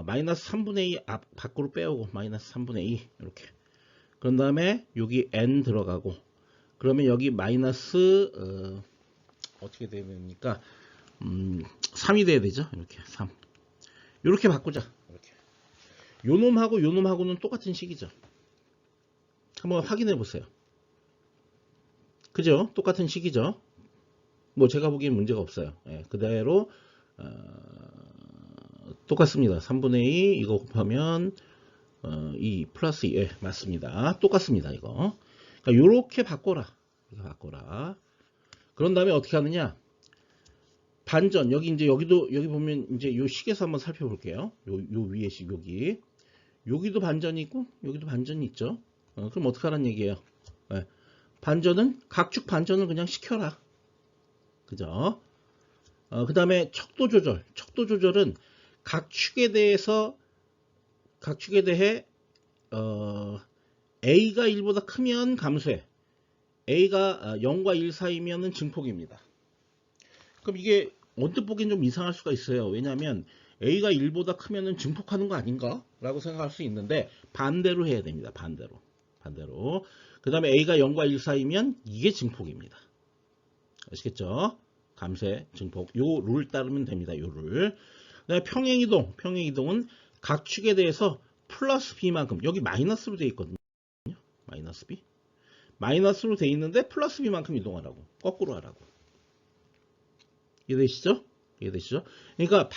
마이너스 3분의 2 밖으로 빼오고 마이너스 3분의 2 이렇게 그런 다음에 여기 n 들어가고 그러면 여기 마이너스 어떻게 됩니까? 3이 돼야 되죠. 이렇게 3 이렇게 바꾸자. 이렇게 요놈하고 요놈하고는 똑같은 식이죠. 한번 확인해 보세요. 그죠? 똑같은 식이죠. 뭐 제가 보기엔 문제가 없어요. 그대로 똑같습니다. 3분의 2 이거 곱하면 2 플러스 2 맞습니다. 똑같습니다. 이거. 그러니까 요렇게 바꿔라. 이렇게 바꿔라. 그런 다음에 어떻게 하느냐? 반전 여기 이제 여기 보면 이제 요 식에서 한번 살펴볼게요. 요 위에 식 여기도 반전이 있고 여기도 반전이 있죠. 그럼 어떻게 하라는 얘기예요? 예. 반전은 각축 반전을 그냥 시켜라. 그죠? 그 다음에 척도 조절. 척도 조절은 각축에 대해 A가 1보다 크면 감소해. A가 0과 1 사이면은 증폭입니다. 그럼 이게 언뜻 보기엔 좀 이상할 수가 있어요. 왜냐하면 A가 1보다 크면은 증폭하는 거 아닌가? 라고 생각할 수 있는데 반대로 해야 됩니다. 반대로. 그 다음에 A가 0과 1 사이면 이게 증폭입니다. 아시겠죠? 감쇄, 증폭. 요 룰 따르면 됩니다. 요 룰. 그다음에 평행이동은 각축에 대해서 플러스 B만큼, 여기 마이너스로 되어 있거든요. 마이너스 B. 마이너스로 되어 있는데 플러스 B만큼 이동하라고. 거꾸로 하라고. 이해되시죠? 그러니까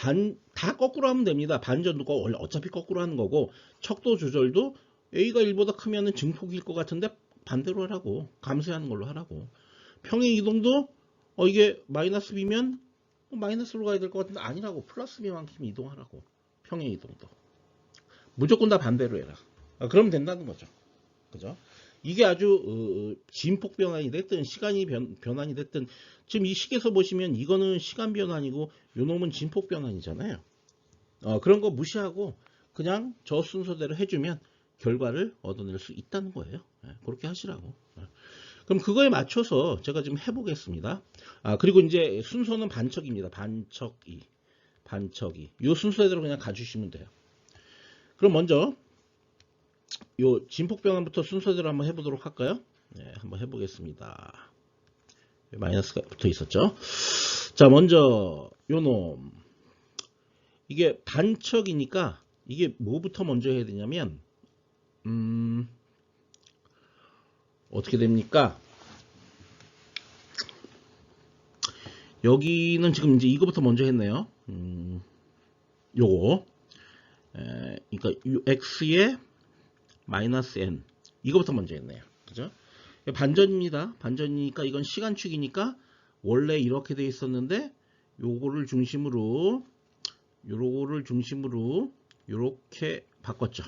다 거꾸로 하면 됩니다. 반전도 원래 어차피 거꾸로 하는 거고, 척도 조절도 A가 1보다 크면은 증폭일 것 같은데 반대로 하라고. 감쇄하는 걸로 하라고. 평행이동도 이게 마이너스 B면 마이너스로 가야 될 것 같은데 아니라고. 플러스 B만큼 이동하라고. 평행이동도. 무조건 다 반대로 해라. 그러면 된다는 거죠. 그죠? 이게 아주 진폭 변환이 됐든 시간이 변환이 됐든 지금 이 식에서 보시면 이거는 시간 변환이고 요 놈은 진폭 변환이잖아요. 그런 거 무시하고 그냥 저 순서대로 해주면 결과를 얻어낼 수 있다는 거예요. 그렇게 하시라고. 그럼 그거에 맞춰서 제가 지금 해보겠습니다. 그리고 이제 순서는 반척입니다. 반척이. 요 순서대로 그냥 가주시면 돼요. 그럼 먼저 요 진폭 변환부터 순서대로 한번 해보도록 할까요? 네, 한번 해보겠습니다. 마이너스가 붙어 있었죠. 자, 먼저 요놈 이게 반척이니까 이게 뭐부터 먼저 해야 되냐면 어떻게 됩니까? 여기는 지금 이제 이거부터 먼저 했네요. 요거 그러니까 x의 마이너스 n 이거부터 먼저 했네요. 그죠? 반전입니다. 반전이니까 이건 시간축이니까 원래 이렇게 돼 있었는데 요거를 중심으로 요렇게 바꿨죠.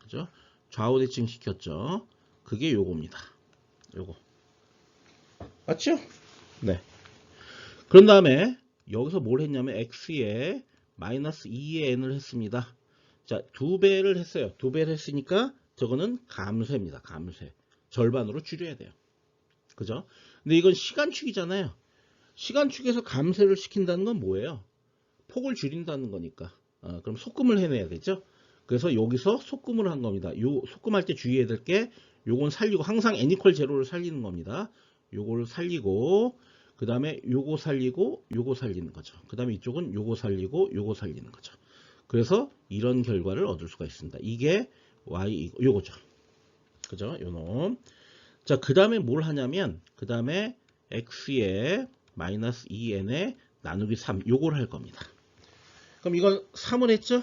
그죠? 좌우 대칭 시켰죠. 그게 요겁니다. 요거. 맞죠? 네. 그런 다음에 여기서 뭘 했냐면 x에 마이너스 2의 n을 했습니다. 자, 2배를 했어요. 2배를 했으니까 저거는 감쇄입니다. 감쇄. 절반으로 줄여야 돼요. 그죠? 근데 이건 시간축이잖아요. 시간축에서 감쇄를 시킨다는 건 뭐예요? 폭을 줄인다는 거니까. 그럼 소금을 해내야 되죠? 그래서 여기서 소금을 한 겁니다. 요 소금할 때 주의해야 될 게 요건 살리고 항상 n 이퀄 제로를 살리는 겁니다. 요거를 살리고 그 다음에 요거 살리고 요거 살리는 거죠. 그 다음에 이쪽은 요거 살리고 요거 살리는 거죠. 그래서 이런 결과를 얻을 수가 있습니다. 이게 y 요거죠. 그죠? 요놈. 자, 그 다음에 뭘 하냐면 그 다음에 x에 마이너스 2n에 나누기 3 요걸 할 겁니다. 그럼 이건 3을 했죠?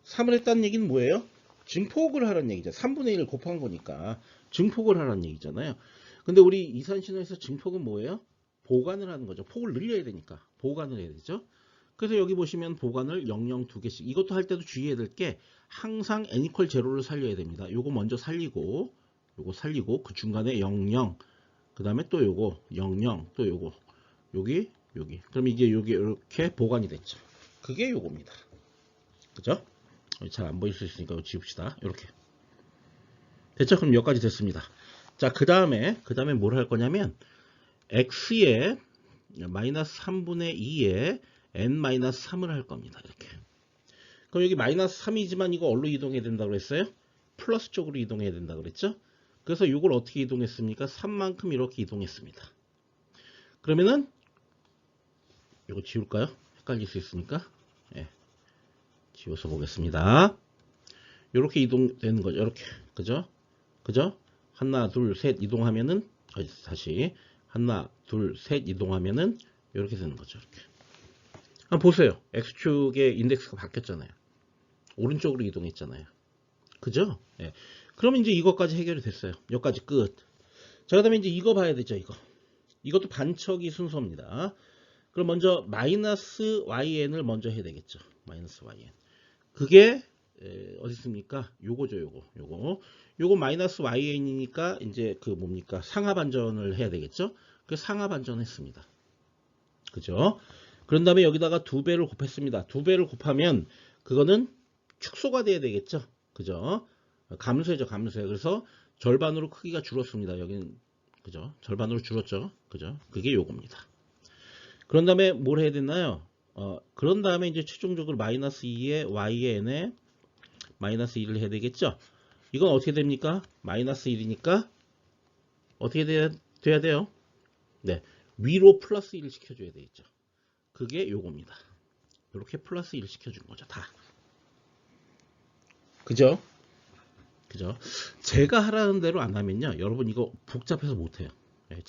3을 했다는 얘기는 뭐예요? 증폭을 하라는 얘기죠. 3분의 1을 곱한 거니까 증폭을 하라는 얘기잖아요. 근데 우리 이산신호에서 증폭은 뭐예요? 보관을 하는 거죠. 폭을 늘려야 되니까 보관을 해야 되죠. 그래서 여기 보시면 보관을 00 2개씩 이것도 할 때도 주의해야 될 게 항상 n 이퀄 제로를 살려야 됩니다. 요거 먼저 살리고 요거 살리고 그 중간에 00 그 다음에 또 요거 00 또 요거 여기 그럼 이게 여기 이렇게 보관이 됐죠. 그게 요겁니다. 그죠? 잘 안 보일 수 있으니까 이거 지웁시다. 이렇게 됐죠? 그럼 여기까지 됐습니다. 자, 그 다음에 뭘 할 거냐면 x에 마이너스 3분의 2에 n-3을 할 겁니다. 이렇게. 그럼 여기 마이너스 3이지만 이거 어디로 이동해야 된다고 그랬어요? 플러스 쪽으로 이동해야 된다고 그랬죠? 그래서 이걸 어떻게 이동했습니까? 3만큼 이렇게 이동했습니다. 그러면은 이거 지울까요? 헷갈릴 수 있으니까. 네. 지워서 보겠습니다. 이렇게 이동되는 거죠. 이렇게. 그죠? 하나, 둘, 셋 이동하면은 다시 하나, 둘, 셋 이동하면은 이렇게 되는 거죠. 이렇게. 한번 보세요. X축의 인덱스가 바뀌었잖아요. 오른쪽으로 이동했잖아요. 그죠? 네. 그러면 이제 이것까지 해결이 됐어요. 여기까지 끝. 자, 그 다음에 이제 이거 봐야 되죠. 이것도 반척이 순서입니다. 그럼 먼저 마이너스 yn을 먼저 해야 되겠죠. 마이너스 yn. 그게 어디 있습니까? 요거죠, 요거 마이너스 YN이니까 이제 그 뭡니까? 상하 반전을 해야 되겠죠? 그 상하 반전했습니다. 그죠? 그런 다음에 여기다가 2배를 곱했습니다. 2배를 곱하면 그거는 축소가 돼야 되겠죠? 그죠? 감소죠, 감소해. 그래서 절반으로 크기가 줄었습니다. 여기는 그죠? 절반으로 줄었죠. 그죠? 그게 요겁니다. 그런 다음에 뭘 해야 되나요? 그런 다음에 이제 최종적으로 마이너스 2에 y의 n에 마이너스 1을 해야 되겠죠? 이건 어떻게 됩니까? 마이너스 1이니까 어떻게 돼야 돼요? 네, 위로 플러스 1을 시켜줘야 되겠죠. 그게 요겁니다. 이렇게 플러스 1을 시켜준 거죠. 다. 그죠? 그죠? 제가 하라는 대로 안 하면요. 여러분 이거 복잡해서 못해요. 네,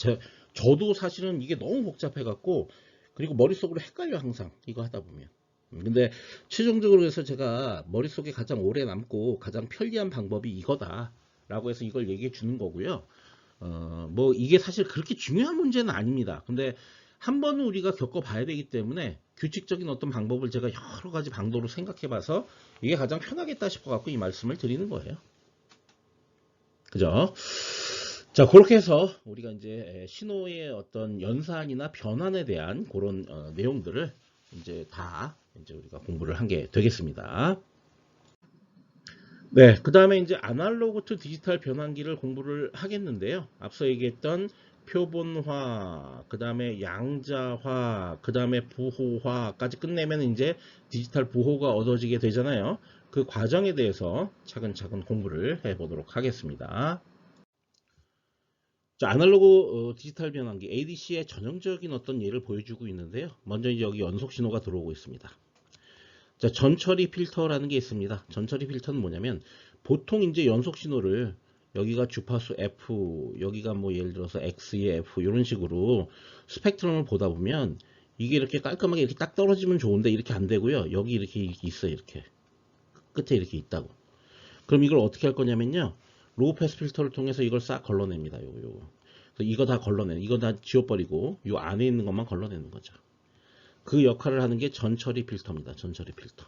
저도 사실은 이게 너무 복잡해갖고 그리고 머릿속으로 헷갈려 항상 이거 하다 보면. 근데 최종적으로 해서 제가 머릿속에 가장 오래 남고 가장 편리한 방법이 이거다 라고 해서 이걸 얘기해 주는 거고요. 뭐 이게 사실 그렇게 중요한 문제는 아닙니다. 근데 한 번은 우리가 겪어봐야 되기 때문에 규칙적인 어떤 방법을 제가 여러 가지 방도로 생각해 봐서 이게 가장 편하겠다 싶어 갖고 이 말씀을 드리는 거예요. 그죠? 자, 그렇게 해서 우리가 이제 신호의 어떤 연산이나 변환에 대한 그런 내용들을 이제 다 이제 우리가 공부를 한 게 되겠습니다. 네, 그 다음에 이제 아날로그 투 디지털 변환기를 공부를 하겠는데요. 앞서 얘기했던 표본화, 그 다음에 양자화, 그 다음에 부호화까지 끝내면 이제 디지털 부호가 얻어지게 되잖아요. 그 과정에 대해서 차근차근 공부를 해보도록 하겠습니다. 자, 아날로그 디지털 변환기 ADC의 전형적인 어떤 예를 보여주고 있는데요. 먼저 이제 여기 연속 신호가 들어오고 있습니다. 자, 전처리 필터라는 게 있습니다. 전처리 필터는 뭐냐면 보통 이제 연속 신호를 여기가 주파수 F, 여기가 뭐 예를 들어서 X의 F 이런 식으로 스펙트럼을 보다 보면 이게 이렇게 깔끔하게 이렇게 딱 떨어지면 좋은데 이렇게 안 되고요. 여기 이렇게 있어요. 이렇게 끝에 이렇게 있다고. 그럼 이걸 어떻게 할 거냐면요. 로우 패스 필터를 통해서 이걸 싹 걸러냅니다. 요거. 그래서 이거 다 걸러내는, 이거 다 지워버리고 요 안에 있는 것만 걸러내는 거죠. 그 역할을 하는 게 전처리 필터입니다. 전처리 필터.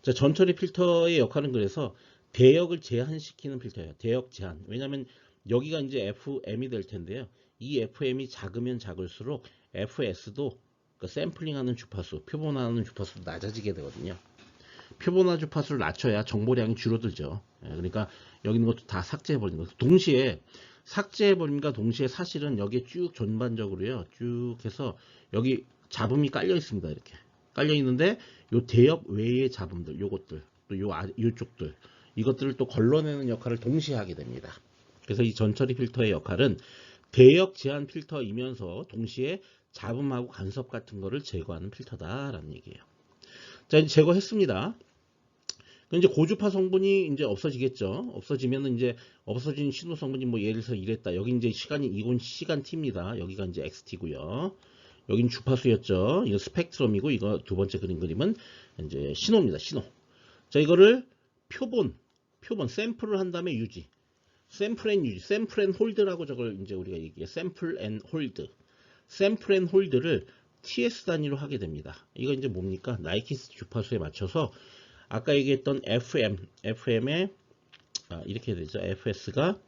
자, 전처리 필터의 역할은 그래서 대역을 제한시키는 필터예요. 대역 제한. 왜냐하면 여기가 이제 FM이 될 텐데요. 이 FM이 작으면 작을수록 FS도 그 샘플링하는 주파수, 표본화하는 주파수도 낮아지게 되거든요. 표본화 주파수를 낮춰야 정보량이 줄어들죠. 그러니까 여기 있는 것도 다 삭제해버리는 거죠. 동시에 삭제해버림과 동시에 사실은 여기에 쭉 전반적으로요. 쭉 해서 여기 잡음이 깔려 있습니다. 이렇게 깔려 있는데 요 대역 외의 잡음들, 요것들 또 요쪽들 이것들을 또 걸러내는 역할을 동시에 하게 됩니다. 그래서 이 전처리 필터의 역할은 대역 제한 필터이면서 동시에 잡음하고 간섭 같은 거를 제거하는 필터다라는 얘기예요. 자, 이제 제거했습니다. 이제 고주파 성분이 이제 없어지겠죠. 없어지면은 이제 없어진 신호 성분이 뭐 예를 들어서 이랬다. 여기 이제 이건 시간 t입니다. 여기가 이제 xt고요. 여긴 주파수였죠. 이거 스펙트럼이고 이거 두 번째 그림은 이제 신호입니다. 신호. 자, 이거를 표본 샘플을 한 다음에 유지. 샘플 앤 홀드라고 저걸 이제 우리가 얘기해. 샘플 앤 홀드. 샘플 앤 홀드를 TS 단위로 하게 됩니다. 이거 이제 뭡니까? 나이키스 주파수에 맞춰서 아까 얘기했던 FM에 이렇게 되죠. FS가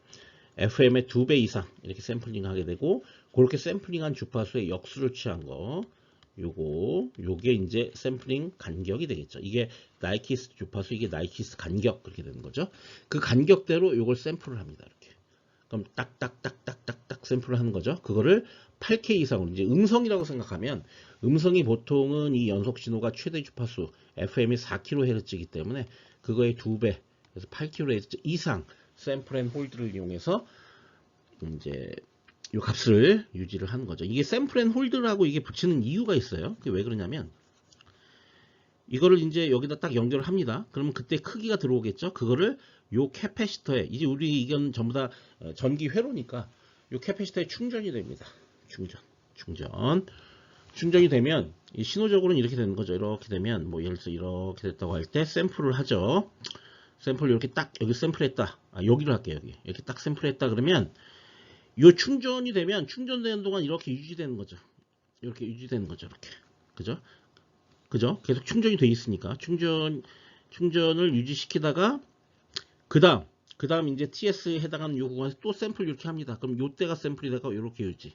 FM의 2배 이상 이렇게 샘플링 하게 되고 그렇게 샘플링한 주파수의 역수를 취한 거 요게 이제 샘플링 간격이 되겠죠. 이게 나이키스 주파수, 이게 나이키스 간격 그렇게 되는 거죠. 그 간격대로 요걸 샘플을 합니다. 이렇게. 그럼 딱딱딱딱딱딱 샘플을 하는 거죠. 그거를 8K 이상으로 이제 음성이라고 생각하면 음성이 보통은 이 연속 신호가 최대 주파수 FM이 4kHz이기 때문에 그거의 2배 그래서 8kHz 이상 샘플 앤 홀드를 이용해서 이제 이 값을 유지를 하는 거죠. 이게 샘플 앤 홀드라고 이게 붙이는 이유가 있어요. 그게 왜 그러냐면 이거를 이제 여기다 딱 연결을 합니다. 그러면 그때 크기가 들어오겠죠. 그거를 요 캐패시터에 이제 우리 이건 전부 다 전기 회로니까 요 캐패시터에 충전이 됩니다. 충전이 되면 이 신호적으로는 이렇게 되는 거죠. 이렇게 되면 뭐 예를 들어서 이렇게 됐다고 할 때 샘플을 하죠. 샘플 이렇게 딱 여기 샘플했다. 여기로 할게요. 여기 이렇게 딱 샘플했다 그러면 요 충전이 되면 충전되는 동안 이렇게 유지되는 거죠. 이렇게 유지되는 거죠. 이렇게 그죠? 계속 충전이 돼 있으니까 충전이 충전을 유지시키다가 그 다음 이제 TS에 해당하는 요 구간에서 또 샘플 이렇게 합니다. 그럼 요때가 샘플이 되고 이렇게 유지.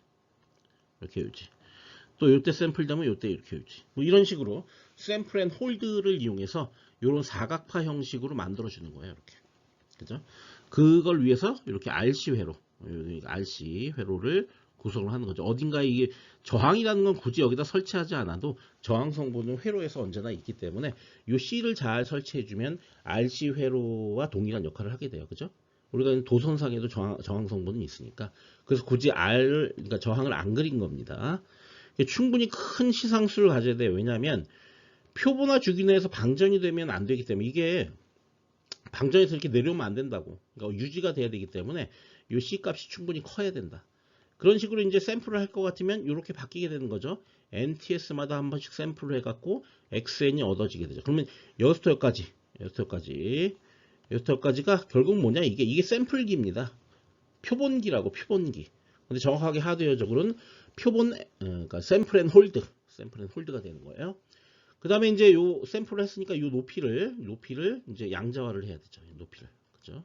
이렇게 유지. 또 요때 샘플 되면 요때 이렇게 유지. 뭐 이런 식으로 샘플 앤 홀드를 이용해서 요런 사각파 형식으로 만들어 주는 거예요. 이렇게. 그죠? 그걸 위해서 이렇게 RC 회로를 구성을 하는 거죠. 어딘가에 이게 저항이라는 건 굳이 여기다 설치하지 않아도 저항 성분은 회로에서 언제나 있기 때문에 이 C를 잘 설치해주면 RC 회로와 동일한 역할을 하게 돼요. 그죠? 우리가 도선상에도 저항 성분은 있으니까. 그래서 굳이 그러니까 저항을 안 그린 겁니다. 충분히 큰 시상수를 가져야 돼요. 왜냐하면 표본화 주기 내에서 방전이 되면 안 되기 때문에 이게 방전에서 이렇게 내려오면 안 된다고. 그러니까 유지가 돼야 되기 때문에 이 C 값이 충분히 커야 된다. 그런 식으로 이제 샘플을 할 것 같으면 이렇게 바뀌게 되는 거죠. NTS마다 한 번씩 샘플을 해갖고 XN이 얻어지게 되죠. 그러면 여기서부터 여기까지가 결국 뭐냐? 이게 샘플기입니다. 표본기라고, 표본기. 근데 정확하게 하드웨어적으로는 그러니까 샘플 앤 홀드가 되는 거예요. 그 다음에 이제 요 샘플을 했으니까 요 높이를 이제 양자화를 해야 되죠. 높이를. 그죠?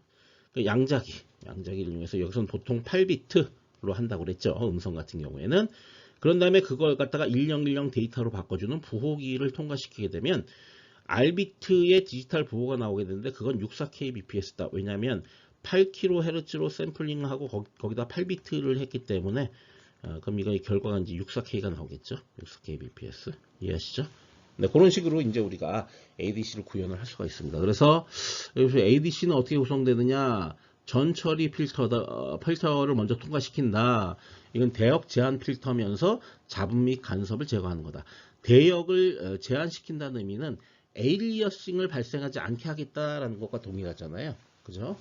양자기를 이용해서 여기서는 보통 8비트로 한다고 그랬죠. 음성 같은 경우에는. 그런 다음에 그걸 갖다가 1010 데이터로 바꿔주는 부호기를 통과시키게 되면 R비트의 디지털 부호가 나오게 되는데 그건 64kbps다. 왜냐하면 8kHz로 샘플링하고 거기다 8비트를 했기 때문에 그럼 이거 결과가 이제 64K가 나오겠죠. 64kbps. 이해하시죠? 네, 그런 식으로 이제 우리가 ADC를 구현을 할 수가 있습니다. 그래서 여기서 ADC는 어떻게 구성되느냐? 전처리 필터를 먼저 통과시킨다. 이건 대역 제한 필터면서 잡음 및 간섭을 제거하는 거다. 대역을 제한시킨다는 의미는 에일리어싱을 발생하지 않게 하겠다라는 것과 동일하잖아요. 그죠?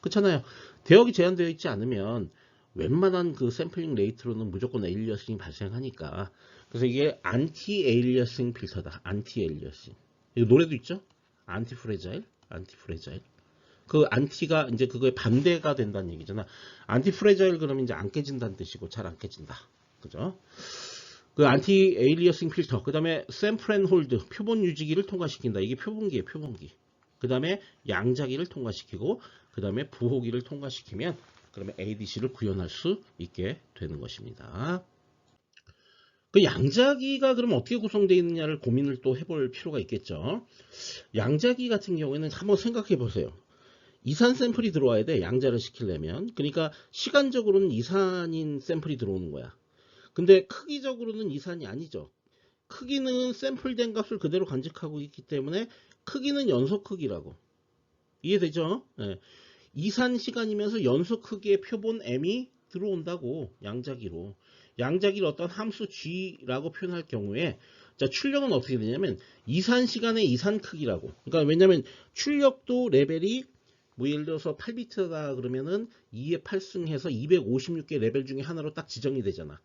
그렇잖아요. 대역이 제한되어 있지 않으면 웬만한 그 샘플링 레이트로는 무조건 에일리어싱이 발생하니까. 그래서 이게 안티 에일리어싱 필터다. 안티 에일리어싱. 이거 노래도 있죠? 안티 프레자일. 그 안티가 이제 그거의 반대가 된다는 얘기잖아. 안티 프레자일 그러면 이제 안 깨진다는 뜻이고 잘 안 깨진다. 그죠? 그 안티 에일리어싱 필터. 그다음에 샘플 앤 홀드. 표본 유지기를 통과시킨다. 이게 표본기예요, 표본기. 그다음에 양자기를 통과시키고 그다음에 부호기를 통과시키면 그러면 ADC를 구현할 수 있게 되는 것입니다. 그 양자기가 그럼 어떻게 구성되어 있느냐를 고민을 또 해볼 필요가 있겠죠. 양자기 같은 경우에는 한번 생각해 보세요. 이산 샘플이 들어와야 돼. 양자를 시키려면. 그러니까 시간적으로는 이산인 샘플이 들어오는 거야. 근데 크기적으로는 이산이 아니죠. 크기는 샘플된 값을 그대로 간직하고 있기 때문에 크기는 연속 크기라고. 이해되죠? 네. 이산 시간이면서 연속 크기의 표본 m이 들어온다고. 양자기로. 양자기를 어떤 함수 g라고 표현할 경우에 자, 출력은 어떻게 되냐면 이산 시간의 이산 크기라고. 그러니까 왜냐면 출력도 레벨이 뭐 예를 들어서 8비트다 그러면은 2에 8승해서 256개 레벨 중에 하나로 딱 지정이 되잖아.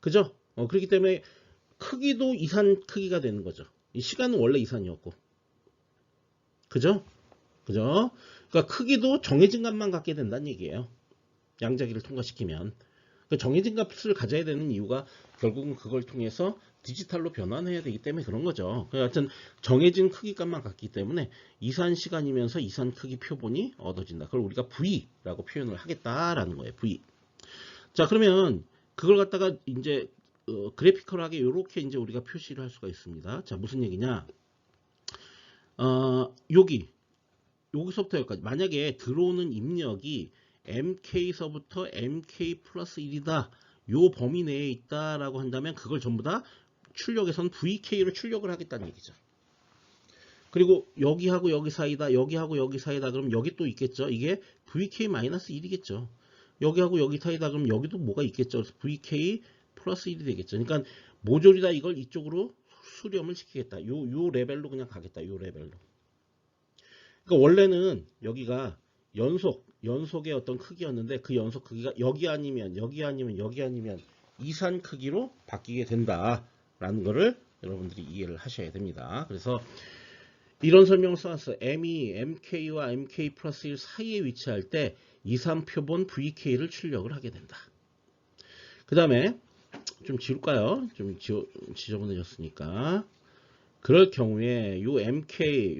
그죠? 그렇기 때문에 크기도 이산 크기가 되는 거죠. 이 시간은 원래 이산이었고. 그죠? 그러니까 크기도 정해진 값만 갖게 된다는 얘기예요. 양자기를 통과시키면. 정해진 값을 가져야 되는 이유가 결국은 그걸 통해서 디지털로 변환해야 되기 때문에 그런 거죠. 하여튼 정해진 크기 값만 갖기 때문에 이산 시간이면서 이산 크기 표본이 얻어진다. 그걸 우리가 V라고 표현을 하겠다라는 거예요. V. 자, 그러면 그걸 갖다가 이제 그래피컬하게 이렇게 이제 우리가 표시를 할 수가 있습니다. 자, 무슨 얘기냐? 여기서부터 여기까지. 만약에 들어오는 입력이 MK서부터 MK 플러스 1이다. 요 범위 내에 있다라고 한다면 그걸 전부 다 출력에선 VK로 출력을 하겠다는 얘기죠. 그리고 여기하고 여기 사이다. 여기하고 여기 사이다. 그럼 여기 또 있겠죠. 이게 VK-1이겠죠. 여기하고 여기 사이다. 그럼 여기도 뭐가 있겠죠. 그래서 VK 플러스 1이 되겠죠. 그러니까 모조리다 이걸 이쪽으로 수렴을 시키겠다. 요 레벨로 그냥 가겠다. 요 레벨로. 그러니까 원래는 여기가 연속의 어떤 크기였는데 그 연속 크기가 여기 아니면 이산 크기로 바뀌게 된다라는 거를 여러분들이 이해를 하셔야 됩니다. 그래서 이런 설명을 써놨어요. M이 MK와 MK 플러스 1 사이에 위치할 때 이산 표본 VK를 출력을 하게 된다. 그 다음에 좀 지울까요? 좀 지저분해졌으니까. 그럴 경우에 요 MK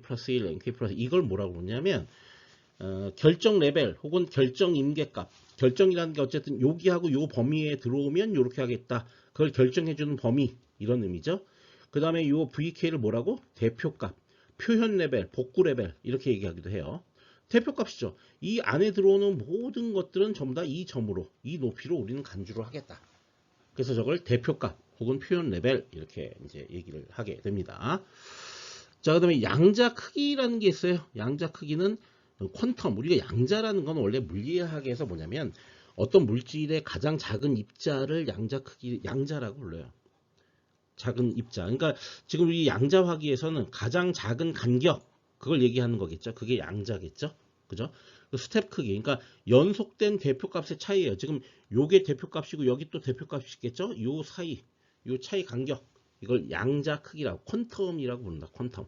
플러스 1, MK 플러스 이걸 뭐라고 그러냐면 결정 레벨 혹은 결정 임계값. 결정이라는 게 어쨌든 여기하고 요 범위에 들어오면 요렇게 하겠다. 그걸 결정해주는 범위 이런 의미죠. 그 다음에 요 VK를 뭐라고? 대표값, 표현 레벨, 복구 레벨 이렇게 얘기하기도 해요. 대표값이죠. 이 안에 들어오는 모든 것들은 전부 다 이 점으로, 이 높이로 우리는 간주를 하겠다. 그래서 저걸 대표값 혹은 표현 레벨 이렇게 이제 얘기를 하게 됩니다. 자, 그다음에 양자 크기라는 게 있어요. 양자 크기는 퀀텀. 우리가 양자라는 건 원래 물리학에서 뭐냐면 어떤 물질의 가장 작은 입자를 양자 크기 양자라고 불러요. 작은 입자. 그러니까 지금 이 양자화기에서는 가장 작은 간격 그걸 얘기하는 거겠죠. 그게 양자겠죠. 그죠? 스텝 크기. 그러니까 연속된 대표값의 차이예요. 지금 요게 대표값이고 여기 또 대표값이겠죠? 요 사이, 요 차이 간격. 이걸 양자 크기라고 퀀텀이라고 부른다. 퀀텀.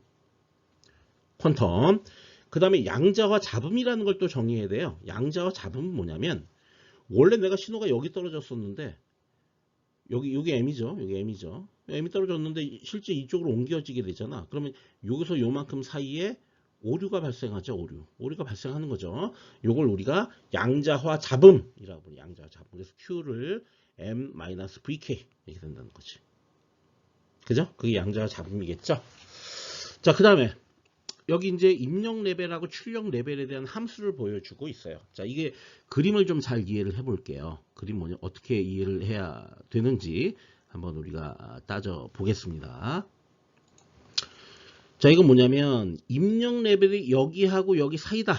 퀀텀. 그다음에 양자화 잡음이라는 걸 또 정의해야 돼요. 양자화 잡음은 뭐냐면 원래 내가 신호가 여기 떨어졌었는데 여기 M이죠. 여기 M이죠. M이 떨어졌는데 실제 이쪽으로 옮겨지게 되잖아. 그러면 여기서 요만큼 사이에 오류가 발생하죠. 오류가 발생하는 거죠. 요걸 우리가 양자화 잡음이라고 부르요. 양자화 잡음. 그래서 Q를 M-VK 이렇게 된다는 거지. 그죠? 그게 양자화 잡음이겠죠. 자, 그 다음에 여기 이제 입력 레벨하고 출력 레벨에 대한 함수를 보여주고 있어요. 자, 이게 그림을 좀 잘 이해를 해볼게요. 그림 뭐냐, 어떻게 이해를 해야 되는지 한번 우리가 따져 보겠습니다. 자, 이건 뭐냐면 입력 레벨이 여기하고 여기 사이다.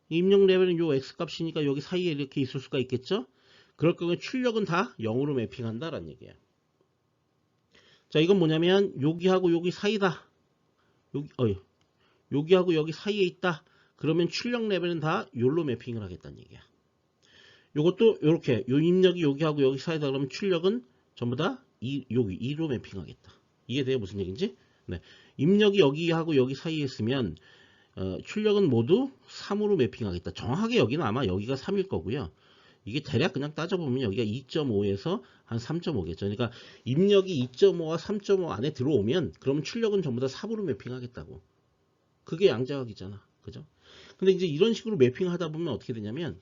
입력 레벨은 요 x값이니까 여기 사이에 이렇게 있을 수가 있겠죠? 그럴 경우에 출력은 다 0으로 매핑한다라는 얘기예요. 자, 이건 뭐냐면 여기하고 여기 사이다. 여기하고 여기 사이에 있다. 그러면 출력 레벨은 다 요로 매핑을 하겠다는 얘기야. 요것도 요렇게 요 입력이 여기하고 여기 사이다 그러면 출력은 전부 다 여기 2로 매핑하겠다. 이해돼요? 무슨 얘기인지? 네. 입력이 여기하고 여기 사이에 있으면 출력은 모두 3으로 매핑하겠다. 정확하게 여기는 아마 여기가 3일 거고요. 이게 대략 그냥 따져보면 여기가 2.5에서 한 3.5겠죠. 그러니까 입력이 2.5와 3.5 안에 들어오면 그러면 출력은 전부 다 3으로 매핑하겠다고. 그게 양자각이잖아. 그죠? 근데 이제 이런 식으로 매핑을 하다 보면 어떻게 되냐면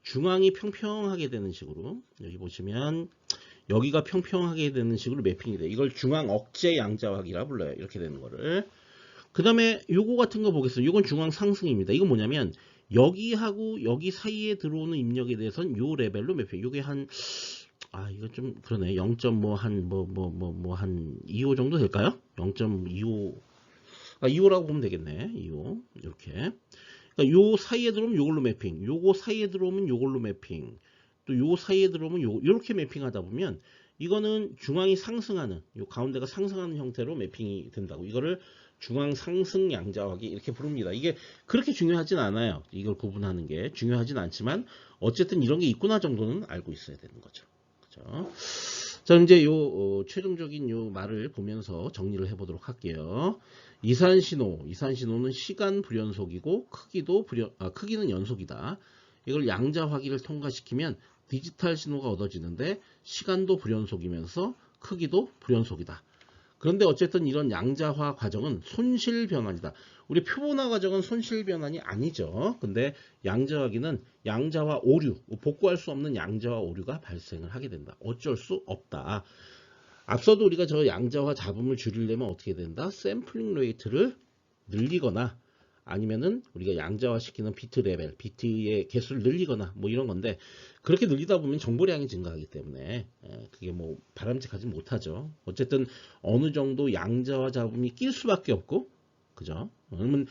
중앙이 평평하게 되는 식으로 여기 보시면 여기가 평평하게 되는 식으로 매핑이 돼. 이걸 중앙 억제 양자각이라 불러요. 이렇게 되는 거를. 그 다음에 요거 같은 거 보겠습니다. 이건 중앙 상승입니다. 이건 뭐냐면 여기하고 여기 사이에 들어오는 입력에 대해서는 요 레벨로 매핑. 요게 한 이거 좀 그러네. 0.5 한 2호 정도 될까요? 0.25 2호라고 보면 되겠네. 2호. 이렇게. 그러니까 요 사이에 들어오면 요걸로 매핑. 요거 사이에 들어오면 요걸로 매핑. 또 요 사이에 들어오면 요렇게 매핑하다 보면 이거는 중앙이 상승하는, 요 가운데가 상승하는 형태로 매핑이 된다고. 이거를 중앙 상승 양자화기 이렇게 부릅니다. 이게 그렇게 중요하진 않아요. 이걸 구분하는 게 중요하진 않지만 어쨌든 이런 게 있구나 정도는 알고 있어야 되는 거죠. 그죠? 자, 이제 요 최종적인 요 말을 보면서 정리를 해보도록 할게요. 이산신호는 시간 불연속이고 크기는 연속이다. 이걸 양자화기를 통과시키면 디지털 신호가 얻어지는데 시간도 불연속이면서 크기도 불연속이다. 그런데 어쨌든 이런 양자화 과정은 손실 변환이다. 우리 표본화 과정은 손실 변환이 아니죠. 근데 양자화기는 양자화 오류, 복구할 수 없는 양자화 오류가 발생을 하게 된다. 어쩔 수 없다. 앞서도 우리가 저 양자화 잡음을 줄이려면 어떻게 된다? 샘플링 레이트를 늘리거나 아니면은 우리가 양자화 시키는 비트 레벨, 비트의 개수를 늘리거나 뭐 이런 건데 그렇게 늘리다 보면 정보량이 증가하기 때문에 그게 뭐 바람직하지 못하죠. 어쨌든 어느 정도 양자화 잡음이 낄 수밖에 없고, 그죠? 그럼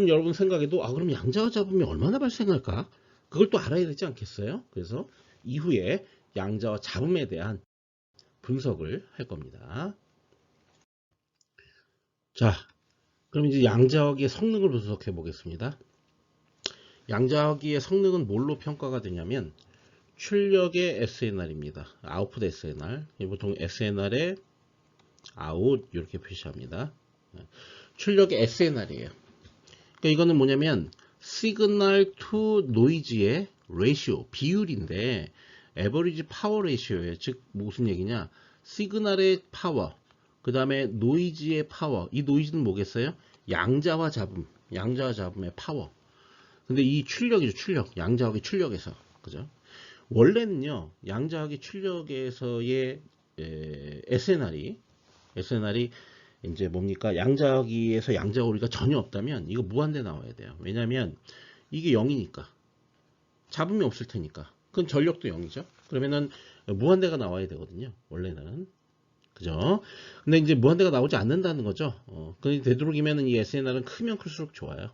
여러분 생각에도 그럼 양자화 잡음이 얼마나 발생할까? 그걸 또 알아야 되지 않겠어요? 그래서 이후에 양자화 잡음에 대한 분석을 할 겁니다. 자, 그럼 이제 양자화기의 성능을 분석해 보겠습니다. 양자화기의 성능은 뭘로 평가가 되냐면 출력의 SNR입니다. 아웃풋 SNR. 보통 SNR의 아웃 이렇게 표시합니다. 출력의 SNR이에요. 그러니까 이거는 뭐냐면 시그널 투 노이즈의 레이시오, 비율인데 에버리지 파워 레이시오예요. 즉 무슨 얘기냐? 시그널의 파워, 그 다음에 노이즈의 파워. 이 노이즈는 뭐겠어요? 양자와 잡음. 양자와 잡음의 파워. 근데 이 출력이죠, 출력. 양자역의 출력에서. 그죠? 원래는요, 양자역의 출력에서의 SNR이 이제 뭡니까? 양자역에서 양자오리가 전혀 없다면 이거 무한대 나와야 돼요. 왜냐면 이게 0이니까. 잡음이 없을 테니까. 그럼 전력도 0이죠. 그러면은 무한대가 나와야 되거든요. 원래는. 그죠? 근데 이제 무한대가 나오지 않는다는 거죠. 근데 되도록이면 이 SNR은 크면 클수록 좋아요.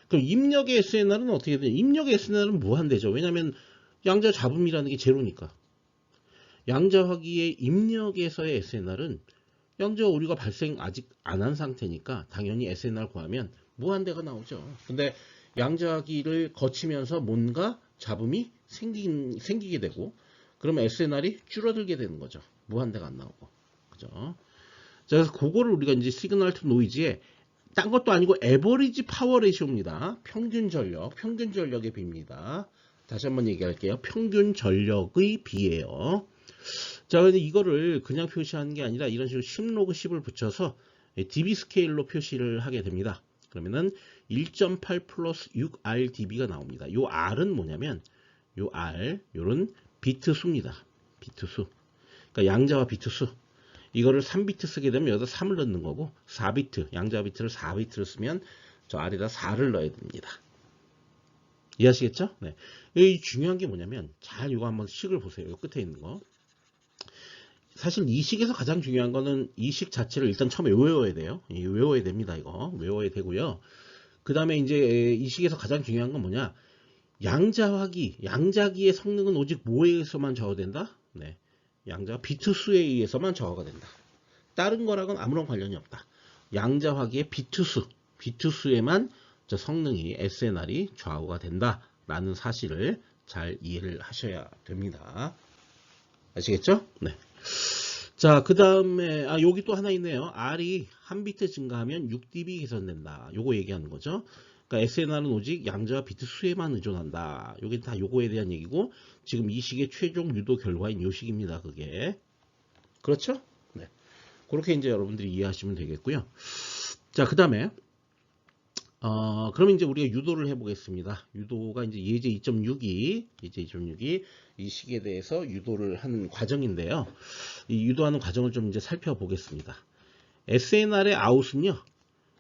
그럼 입력의 SNR은 어떻게 되냐? 입력의 SNR은 무한대죠. 왜냐면 양자 잡음이라는 게 제로니까. 양자 화기의 입력에서의 SNR은 양자 오류가 발생 아직 안 한 상태니까 당연히 SNR 구하면 무한대가 나오죠. 근데 양자 화기를 거치면서 뭔가 잡음이 생기게 되고 그러면 SNR이 줄어들게 되는 거죠. 무한대가 안 나오고. 그죠? 자, 그래서 그거를 우리가 이제 시그널 투 노이즈에 딴 것도 아니고 에버리지 파워 레시오입니다. 평균 전력의 비입니다. 다시 한번 얘기할게요. 평균 전력의 비예요. 자, 근데 이거를 그냥 표시하는 게 아니라 이런 식으로 10로그 10을 붙여서 dB 스케일로 표시를 하게 됩니다. 그러면은 1.8 플러스 6R dB가 나옵니다. 요 R은 뭐냐면 요 R, 요런 비트 수입니다. 비트 수. 그러니까 양자와 비트 수. 이거를 3비트 쓰게 되면 여기다 3을 넣는 거고 4비트, 양자 비트를 4비트를 쓰면 저 아래다 4를 넣어야 됩니다. 이해하시겠죠? 네. 이 중요한 게 뭐냐면 잘 이거 한번 식을 보세요. 이 끝에 있는 거. 사실 이 식에서 가장 중요한 거는 이 식 자체를 일단 처음에 외워야 돼요. 외워야 됩니다. 이거 외워야 되고요. 그 다음에 이제 이 식에서 가장 중요한 건 뭐냐? 양자기의 성능은 오직 뭐에 의해서만 저하된다? 네. 양자 비트 수에 의해서만 저하가 된다. 다른 거랑은 아무런 관련이 없다. 양자 화기의 비트 수에만 저 성능이 SNR이 좌우가 된다라는 사실을 잘 이해를 하셔야 됩니다. 아시겠죠? 네. 자, 그 다음에 여기 또 하나 있네요. R이 한 비트 증가하면 6dB 개선된다. 요거 얘기하는 거죠. 그러니까 SNR은 오직 양자와 비트 수에만 의존한다. 요게 다 요거에 대한 얘기고 지금 이 식의 최종 유도 결과인 요 식입니다. 그게. 그렇죠? 네. 그렇게 이제 여러분들이 이해하시면 되겠고요. 자, 그 다음에 그러면 이제 우리가 유도를 해보겠습니다. 유도가 이제 예제 2.6이 이 식에 대해서 유도를 하는 과정인데요. 이 유도하는 과정을 좀 이제 살펴보겠습니다. SNR의 아웃은요,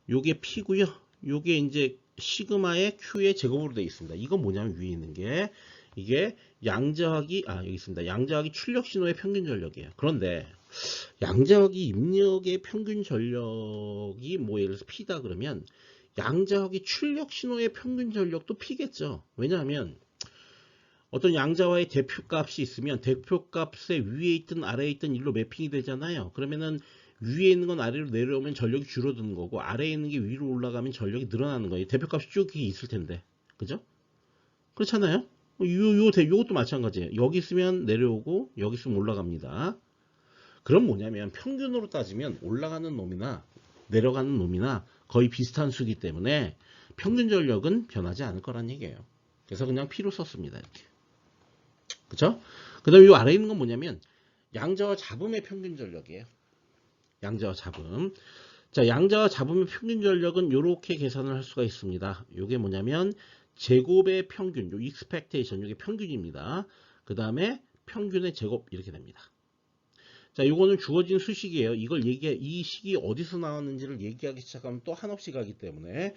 요게 P고요. 요게 이제 시그마의 Q의 제곱으로 되어 있습니다. 이건 뭐냐면 위에 있는 게 이게 양자학이 여기 있습니다. 양자학이 출력 신호의 평균 전력이에요. 그런데 양자학이 입력의 평균 전력이 뭐 예를 들어서 P다 그러면 양자학이 출력 신호의 평균 전력도 P겠죠. 왜냐하면 어떤 양자와의 대표값이 있으면 대표값의 위에 있든 아래에 있든 일로 매핑이 되잖아요. 그러면은 위에 있는 건 아래로 내려오면 전력이 줄어드는 거고 아래에 있는 게 위로 올라가면 전력이 늘어나는 거예요. 대표값이 쭉 있을 텐데. 그죠? 그렇잖아요. 요것도 마찬가지예요. 여기 있으면 내려오고 여기 있으면 올라갑니다. 그럼 뭐냐면 평균으로 따지면 올라가는 놈이나 내려가는 놈이나 거의 비슷한 수기 때문에 평균 전력은 변하지 않을 거란 얘기예요. 그래서 그냥 P로 썼습니다. 이렇게. 그쵸? 그 다음에 이 아래에 있는 건 뭐냐면 양자와 잡음의 평균 전력이에요. 양자와 잡음. 자, 양자와 잡음의 평균 전력은 이렇게 계산을 할 수가 있습니다. 이게 뭐냐면 제곱의 평균, 요 expectation, 이게 평균입니다. 그 다음에 평균의 제곱 이렇게 됩니다. 자, 요거는 주어진 수식이에요. 이 식이 어디서 나왔는지를 얘기하기 시작하면 또 한없이 가기 때문에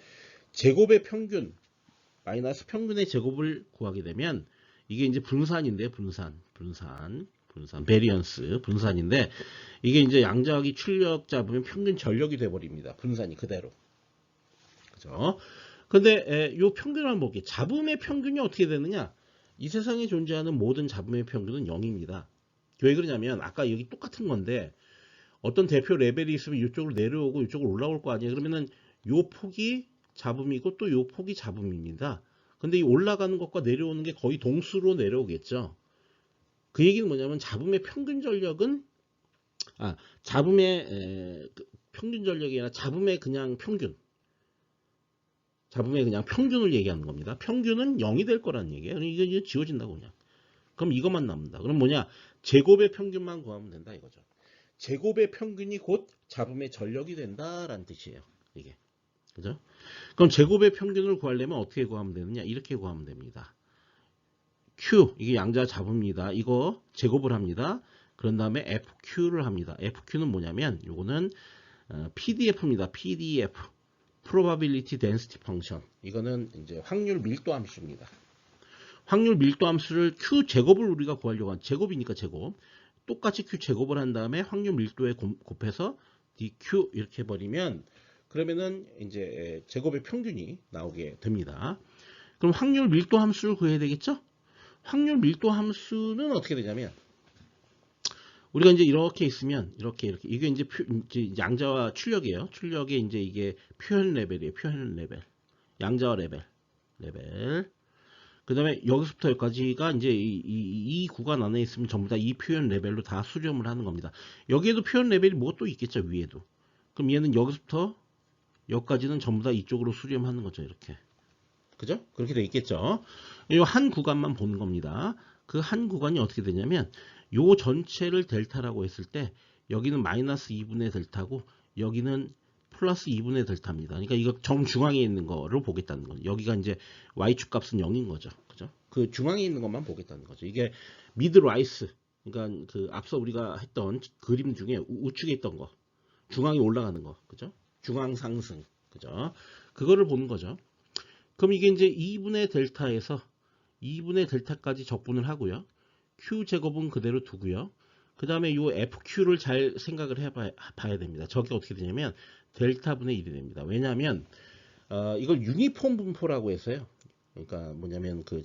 제곱의 평균 마이너스 평균의 제곱을 구하게 되면 이게 이제 분산인데 베리언스 분산인데 이게 이제 양자학이 출력 잡으면 평균 전력이 돼 버립니다. 분산이 그대로. 그죠? 근데 요 평균을 한번 볼게요. 잡음의 평균이 어떻게 되느냐? 이 세상에 존재하는 모든 잡음의 평균은 0입니다. 왜 그러냐면 아까 여기 똑같은 건데 어떤 대표 레벨이 있으면 이쪽으로 내려오고 이쪽으로 올라올 거 아니에요. 그러면은 요 폭이 잡음이고 또 요 폭이 잡음입니다. 근데 이 올라가는 것과 내려오는 게 거의 동수로 내려오겠죠. 그 얘기는 뭐냐면 잡음의 평균 전력은 잡음의 평균 전력이 아니라 잡음의 그냥 평균. 잡음의 그냥 평균을 얘기하는 겁니다. 평균은 0이 될 거라는 얘기예요. 이거 지워진다고 그냥. 그럼 이것만 남는다. 그럼 뭐냐? 제곱의 평균만 구하면 된다 이거죠. 제곱의 평균이 곧 잡음의 전력이 된다라는 뜻이에요. 이게. 그죠? 그럼 제곱의 평균을 구하려면 어떻게 구하면 되느냐? 이렇게 구하면 됩니다. Q, 이게 양자 잡음입니다. 이거 제곱을 합니다. 그런 다음에 FQ를 합니다. FQ는 뭐냐면, 요거는 PDF입니다. PDF. Probability Density Function. 이거는 이제 확률 밀도 함수입니다. 확률 밀도 함수를 Q 제곱을 우리가 구하려고 한, 제곱이니까 제곱. 똑같이 Q 제곱을 한 다음에 확률 밀도에 곱해서 DQ 이렇게 해버리면, 그러면은 이제 제곱의 평균이 나오게 됩니다. 그럼 확률 밀도 함수를 구해야 되겠죠? 확률 밀도 함수는 어떻게 되냐면, 우리가 이제 이렇게 있으면 이렇게 이게 이제 양자와 출력이에요. 출력에 이제 이게 표현 레벨이에요. 표현 레벨. 양자와 레벨. 그다음에 여기서부터 여기까지가 이제 이 구간 안에 있으면 전부 다 이 표현 레벨로 다 수렴을 하는 겁니다. 여기에도 표현 레벨이 뭐 또 있겠죠, 위에도. 그럼 얘는 여기서부터 여기까지는 전부 다 이쪽으로 수렴하는 거죠, 이렇게. 그죠? 그렇게 돼 있겠죠. 이 한 구간만 보는 겁니다. 그 한 구간이 어떻게 되냐면, 요 전체를 델타라고 했을 때 여기는 마이너스 2분의 델타고 여기는 플러스 2분의 델타입니다. 그러니까 이거 정중앙에 있는 거를 보겠다는 거죠. 여기가 이제 y축 값은 0인 거죠. 그죠? 그 중앙에 있는 것만 보겠다는 거죠. 이게 미드 라이스, 그러니까 그 앞서 우리가 했던 그림 중에 우측에 있던 거, 중앙에 올라가는 거, 그죠? 중앙 상승, 그죠? 그거를 보는 거죠. 그럼 이게 이제 2분의 델타에서 2분의 델타까지 적분을 하고요. Q 제곱은 그대로 두고요. 그 다음에 이 FQ를 잘 생각을 해봐야 됩니다. 저게 어떻게 되냐면 델타 분의 1이 됩니다. 왜냐하면 이걸 유니폼 분포라고 했어요. 그러니까 뭐냐면 그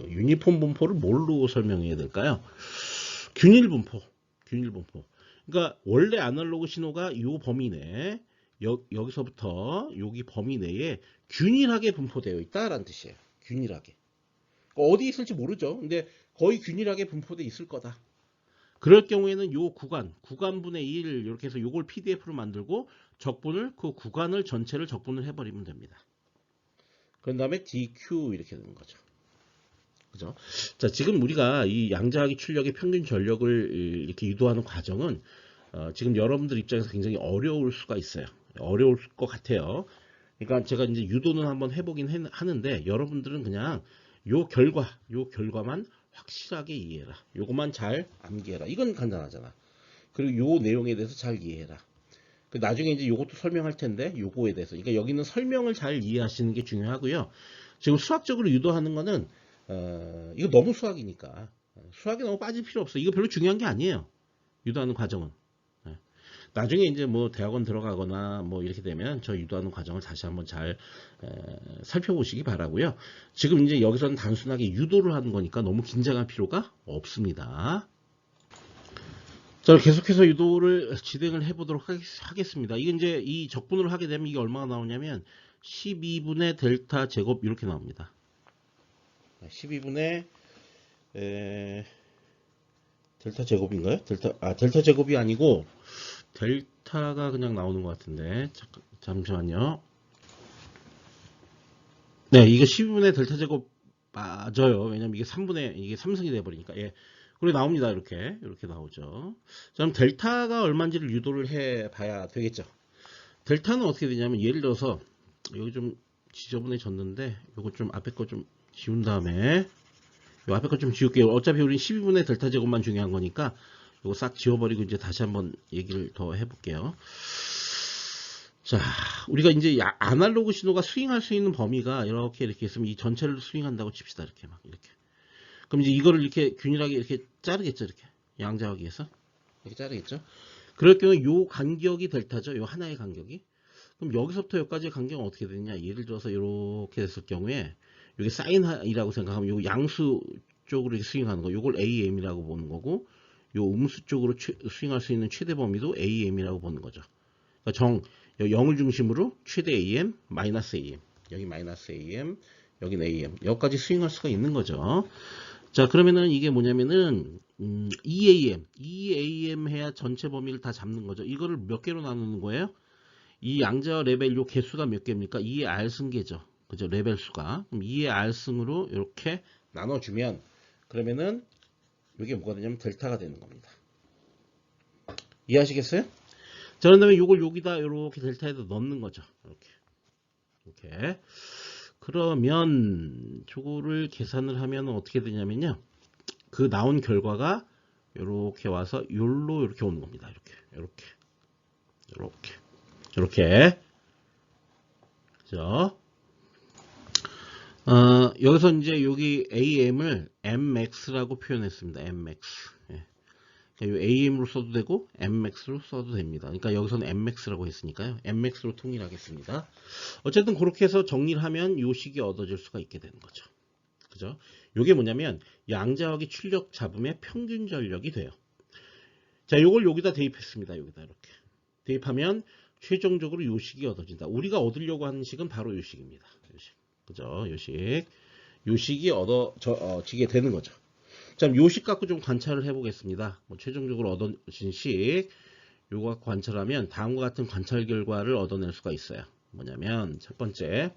유니폼 분포를 뭘로 설명해야 될까요? 균일 분포. 그러니까 원래 아날로그 신호가 이 범위 내에 여기서부터 여기 범위 내에 균일하게 분포되어 있다라는 뜻이에요. 균일하게. 어디 있을지 모르죠. 근데 거의 균일하게 분포되어 있을 거다. 그럴 경우에는 요 구간분의 1 이렇게 해서 요걸 PDF로 만들고 적분을 그 구간을 전체를 적분을 해버리면 됩니다. 그런 다음에 DQ 이렇게 되는 거죠. 그죠? 자, 지금 우리가 이 양자하기 출력의 평균 전력을 이렇게 유도하는 과정은 지금 여러분들 입장에서 굉장히 어려울 수가 있어요. 어려울 것 같아요. 그러니까 제가 이제 유도는 한번 해보긴 하는데 여러분들은 그냥 요 결과만 확실하게 이해해라. 요것만 잘 암기해라. 이건 간단하잖아. 그리고 요 내용에 대해서 잘 이해해라. 나중에 이제 요것도 설명할 텐데 요거에 대해서. 그러니까 여기는 설명을 잘 이해하시는 게 중요하고요. 지금 수학적으로 유도하는 거는 이거 너무 수학이니까 수학에 너무 빠질 필요 없어. 이거 별로 중요한 게 아니에요. 유도하는 과정은. 나중에 이제 뭐 대학원 들어가거나 뭐 이렇게 되면 저 유도하는 과정을 다시 한번 잘 살펴보시기 바라고요. 지금 이제 여기서는 단순하게 유도를 하는 거니까 너무 긴장할 필요가 없습니다. 자, 계속해서 유도를 진행을 해보도록 하겠습니다. 이게 이제 이 적분을 하게 되면 이게 얼마가 나오냐면 12분의 델타 제곱 이렇게 나옵니다. 12분의 델타 제곱인가요? 델타 제곱이 아니고 델타가 그냥 나오는 것 같은데 잠시만요. 네, 이거 12분의 델타 제곱 맞아요. 왜냐면 이게 3승이 돼버리니까. 예. 그리고 나옵니다. 이렇게 나오죠. 자, 그럼 델타가 얼마인지를 유도를 해봐야 되겠죠. 델타는 어떻게 되냐면 예를 들어서 여기 좀 지저분해졌는데 요거 좀 앞에 거 좀 지운 다음에 요 앞에 거 좀 지울게요. 어차피 우린 12분의 델타 제곱만 중요한 거니까 요거 싹 지워버리고 이제 다시 한번 얘기를 더 해볼게요. 자, 우리가 이제 아날로그 신호가 스윙할 수 있는 범위가 이렇게 있으면 이 전체를 스윙한다고 칩시다. 이렇게 막 이렇게. 그럼 이제 이거를 이렇게 균일하게 이렇게 자르겠죠. 이렇게 양자하기에서 이렇게 자르겠죠. 그럴 경우 요 간격이 델타죠. 요 하나의 간격이. 그럼 여기서부터 여기까지의 간격은 어떻게 되느냐? 예를 들어서 이렇게 됐을 경우에 이게 사인이라고 생각하면 요 양수 쪽으로 스윙하는 거, 요걸 AM이라고 보는 거고, 요 음수 쪽으로 스윙할 수 있는 최대 범위도 AM이라고 보는 거죠. 그러니까 0을 중심으로 최대 AM, 마이너스 AM, 여기 마이너스 AM, 여긴 AM, 여기까지 스윙할 수가 있는 거죠. 자, 그러면은 이게 뭐냐면은 2AM 해야 전체 범위를 다 잡는 거죠. 이거를 몇 개로 나누는 거예요? 이 양자 레벨 요 개수가 몇 개입니까? 2의 R승계죠. 그죠? 레벨 수가. 그럼 2의 R승으로 이렇게 나눠주면 그러면은 이게 뭐가 되냐면 델타가 되는 겁니다. 이해하시겠어요? 자, 그런 다음에 요걸 여기다 이렇게 델타에다 넣는 거죠. 이렇게. 그러면 저거를 계산을 하면 어떻게 되냐면요. 그 나온 결과가 이렇게 와서 요로 이렇게 오는 겁니다. 이렇게. 그죠? 여기서 이제 여기 AM을 MX라고 표현했습니다. MX. 예. 요 AM으로 써도 되고 MX로 써도 됩니다. 그러니까 여기서는 MX라고 했으니까요. MX로 통일하겠습니다. 어쨌든 그렇게 해서 정리를 하면 요 식이 얻어질 수가 있게 되는 거죠. 그죠? 요게 뭐냐면 양자역의 출력 잡음의 평균 전력이 돼요. 자, 요걸 여기다 대입했습니다. 여기다 이렇게. 대입하면 최종적으로 요 식이 얻어진다. 우리가 얻으려고 하는 식은 바로 요 식입니다. 요 식. 그죠? 요 식이 얻어지게 되는 거죠. 자, 요 식 갖고 좀 관찰을 해보겠습니다. 최종적으로 얻어진 식, 요거 갖고 관찰하면 다음과 같은 관찰 결과를 얻어낼 수가 있어요. 뭐냐면, 첫 번째,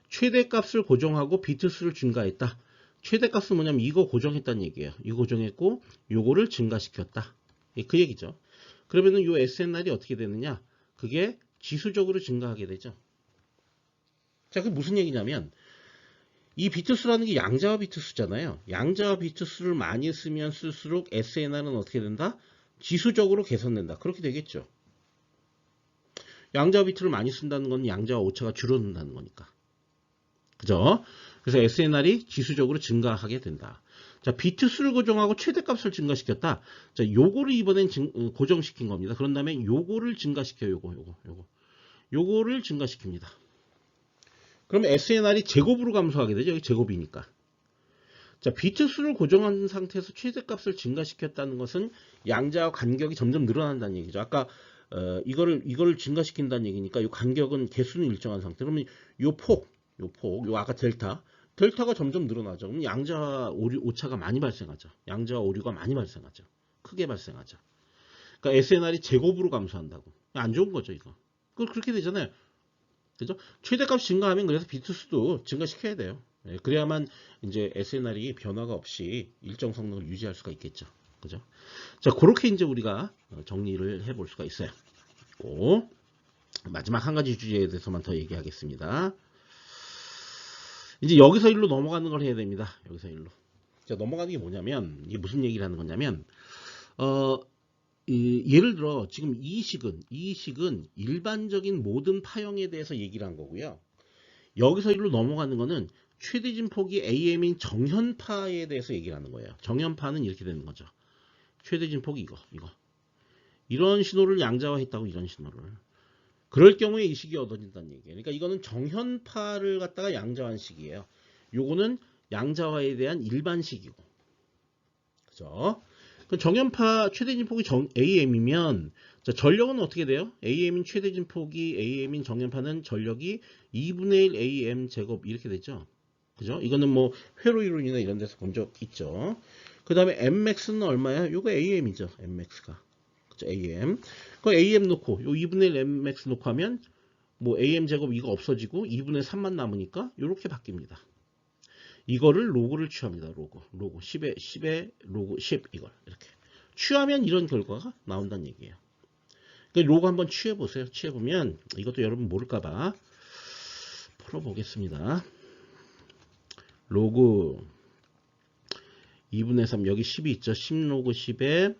최대값을 고정하고 비트수를 증가했다. 최대값은 뭐냐면 이거 고정했다는 얘기예요. 이거 고정했고, 요거를 증가시켰다. 그 얘기죠. 그러면은 요 SNR이 어떻게 되느냐? 그게 지수적으로 증가하게 되죠. 자, 그게 무슨 얘기냐면, 이 비트수라는 게 양자와 비트수잖아요. 양자와 비트수를 많이 쓰면 쓸수록 SNR은 어떻게 된다? 지수적으로 개선된다. 그렇게 되겠죠. 양자와 비트를 많이 쓴다는 건 양자와 오차가 줄어든다는 거니까. 그죠? 그래서 SNR이 지수적으로 증가하게 된다. 자, 비트수를 고정하고 최대값을 증가시켰다. 자, 요거를 이번엔 고정시킨 겁니다. 그런 다음에 요거를 증가시켜요. 요거를 증가시킵니다. 그럼 SNR이 제곱으로 감소하게 되죠. 여기 제곱이니까. 자, 비트수를 고정한 상태에서 최대값을 증가시켰다는 것은 양자와 간격이 점점 늘어난다는 얘기죠. 아까 이거를 증가시킨다는 얘기니까 이 간격은 개수는 일정한 상태. 그러면 요 아까 델타가 점점 늘어나죠. 그럼 양자와 오차가 많이 발생하죠. 양자와 오류가 많이 발생하죠. 크게 발생하죠. 그러니까 SNR이 제곱으로 감소한다고. 안 좋은 거죠, 이거. 그렇게 되잖아요. 그죠? 최대값이 증가하면 그래서 비트수도 증가시켜야 돼요. 예, 그래야만 이제 SNR이 변화가 없이 일정 성능을 유지할 수가 있겠죠. 그죠? 자, 그렇게 이제 우리가 정리를 해볼 수가 있어요. 그리고 마지막 한 가지 주제에 대해서만 더 얘기하겠습니다. 이제 여기서 일로 넘어가는 걸 해야 됩니다. 여기서 일로. 자, 넘어가는 게 뭐냐면, 이게 무슨 얘기를 하는 거냐면, 예를 들어 지금 이 식은 일반적인 모든 파형에 대해서 얘기를 한 거고요. 여기서 일로 넘어가는 거는 최대진 폭이 AM인 정현파에 대해서 얘기를 하는 거예요. 정현파는 이렇게 되는 거죠. 최대진 폭이 이거. 이런 신호를 양자화했다고, 이런 신호를. 그럴 경우에 이 식이 얻어진다는 얘기예요. 그러니까 이거는 정현파를 갖다가 양자화한 식이에요. 요거는 양자화에 대한 일반식이고. 그죠? 정연파 최대진폭이 AM이면 전력은 어떻게 돼요? AM인 최대진폭이 AM인 정연파는 전력이 2분의 1 AM 제곱 이렇게 되죠. 그죠? 이거는 뭐 회로 이론이나 이런 데서 본 적 있죠. 그 다음에 MX는 얼마야? 요거 AM이죠. MX가. 그죠? AM. 그 AM 놓고 요 2분의 1 MX 놓고 하면 뭐 AM 제곱 이거 없어지고 2분의 3만 남으니까 요렇게 바뀝니다. 이거를 로그를 취합니다. 로그 10에 로그 10 이걸 이렇게 취하면 이런 결과가 나온다는 얘기예요. 그러니까 로그 한번 취해보세요. 취해보면 이것도 여러분 모를까봐 풀어보겠습니다. 로그 2분의 3 여기 10이 있죠. 10 로그 10에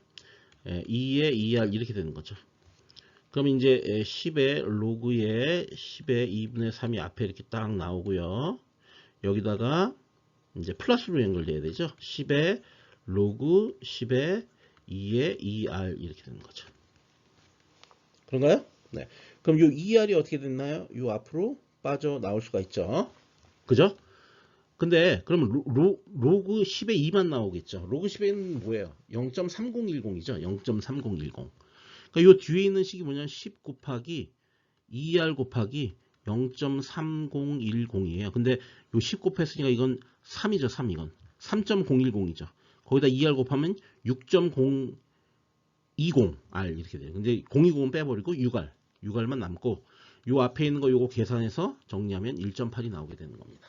2에 2R 이렇게 되는 거죠. 그럼 이제 10에 로그에 10에 2분의 3이 앞에 이렇게 딱 나오고요. 여기다가 이제 플러스로 연결돼야 되죠. 10에 로그 10에 2에 2R 이렇게 되는 거죠. 그런가요? 네. 그럼 이 2R이 어떻게 됐나요? 이 앞으로 빠져 나올 수가 있죠. 그죠? 근데 그러면 로그 10에 2만 나오겠죠. 로그 10에는 뭐예요? 0.3010이죠. 0.3010. 그러니까 이 뒤에 있는 식이 뭐냐면 10 곱하기 2R 곱하기 0.3010이에요. 근데 요 10 곱했으니까 이건 3이죠. 3 이건. 3.010이죠. 거기다 2R 곱하면 6.020R 이렇게 돼요. 근데 020은 빼버리고 6R만 남고 요 앞에 있는 거 요거 계산해서 정리하면 1.8이 나오게 되는 겁니다.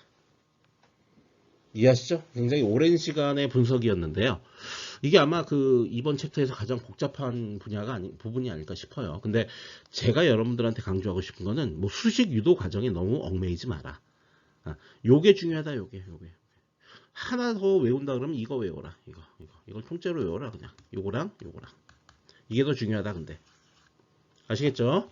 이해하시죠? 굉장히 오랜 시간의 분석이었는데요. 이게 아마 그 이번 챕터에서 가장 복잡한 부분이 아닐까 싶어요. 근데 제가 여러분들한테 강조하고 싶은 거는 뭐 수식 유도 과정에 너무 얽매이지 마라. 요게 중요하다. 요게. 하나 더 외운다 그러면 이거 외워라. 이걸 통째로 외워라. 그냥 요거랑 이게 더 중요하다. 근데 아시겠죠?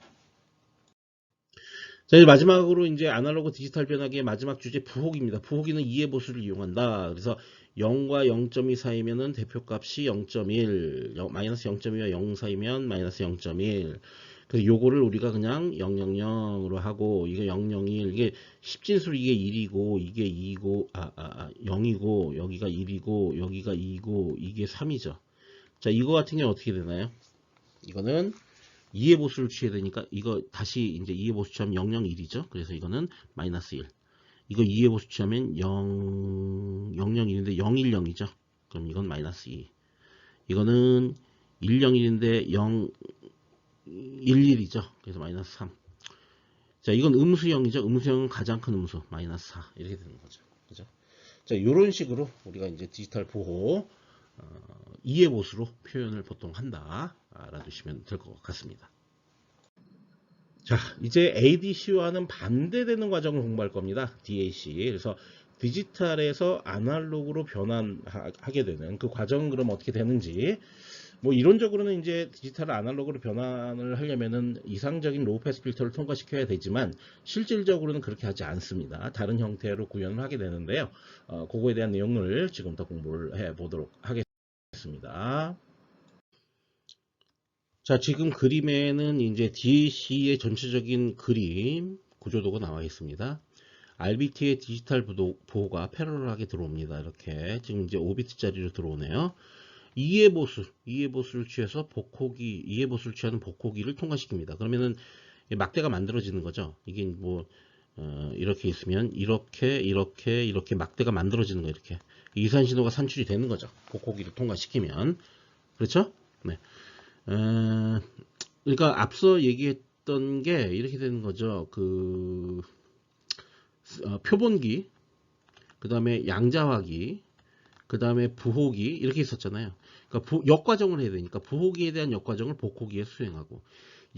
자, 이제 마지막으로 이제 아날로그 디지털 변화기의 마지막 주제 부호기입니다. 부호기는 이해보수를 이용한다. 그래서 0과 0.2 사이면은 대표값이 0.1, 마이너스 0.2와 0 사이면 마이너스 0.1. 그래서 요거를 우리가 그냥 000으로 하고, 이거 001, 이게 10진수로 이게 1이고, 이게 2고, 0이고, 여기가 1이고, 여기가 2고, 이게 3이죠. 자, 이거 같은 경우 어떻게 되나요? 이거는 이해보수를 취해야 되니까 이거 다시 이제 이해보수 취하면 001이죠. 그래서 이거는 마이너스 1. 이거 이해보수 취하면 001인데 010이죠. 그럼 이건 마이너스 2. 이거는 101인데 011이죠. 그래서 마이너스 3. 자, 이건 음수형이죠. 음수형은 가장 큰 음수 마이너스 4 이렇게 되는 거죠. 그죠? 자, 이런 식으로 우리가 이제 디지털 보호 이해보수로 표현을 보통 한다. 알아두시면 될 것 같습니다. 자, 이제 ADC와는 반대되는 과정을 공부할 겁니다. DAC. 그래서 디지털에서 아날로그로 변환하게 되는 그 과정은 그럼 어떻게 되는지, 뭐 이론적으로는 이제 디지털 아날로그로 변환을 하려면은 이상적인 로우 패스 필터를 통과시켜야 되지만 실질적으로는 그렇게 하지 않습니다. 다른 형태로 구현을 하게 되는데요. 그거에 대한 내용을 지금부터 공부를 해 보도록 하겠습니다. 자, 지금 그림에는 이제 DAC의 전체적인 그림 구조도가 나와 있습니다. RBT의 디지털 보호가 패러럴하게 들어옵니다. 이렇게 지금 이제 5비트짜리로 들어오네요. 이해보수를 취해서 이해보수를 취하는 복호기를 통과시킵니다. 그러면은 막대가 만들어지는 거죠. 이게 뭐 이렇게 있으면 이렇게 막대가 만들어지는 거, 이렇게 이산 신호가 산출이 되는 거죠. 복호기를 통과시키면. 그렇죠? 네. 그러니까 앞서 얘기했던 게 이렇게 되는 거죠. 표본기, 그 다음에 양자화기, 그 다음에 부호기 이렇게 있었잖아요. 그러니까 역과정을 해야 되니까 부호기에 대한 역과정을 복호기에 수행하고,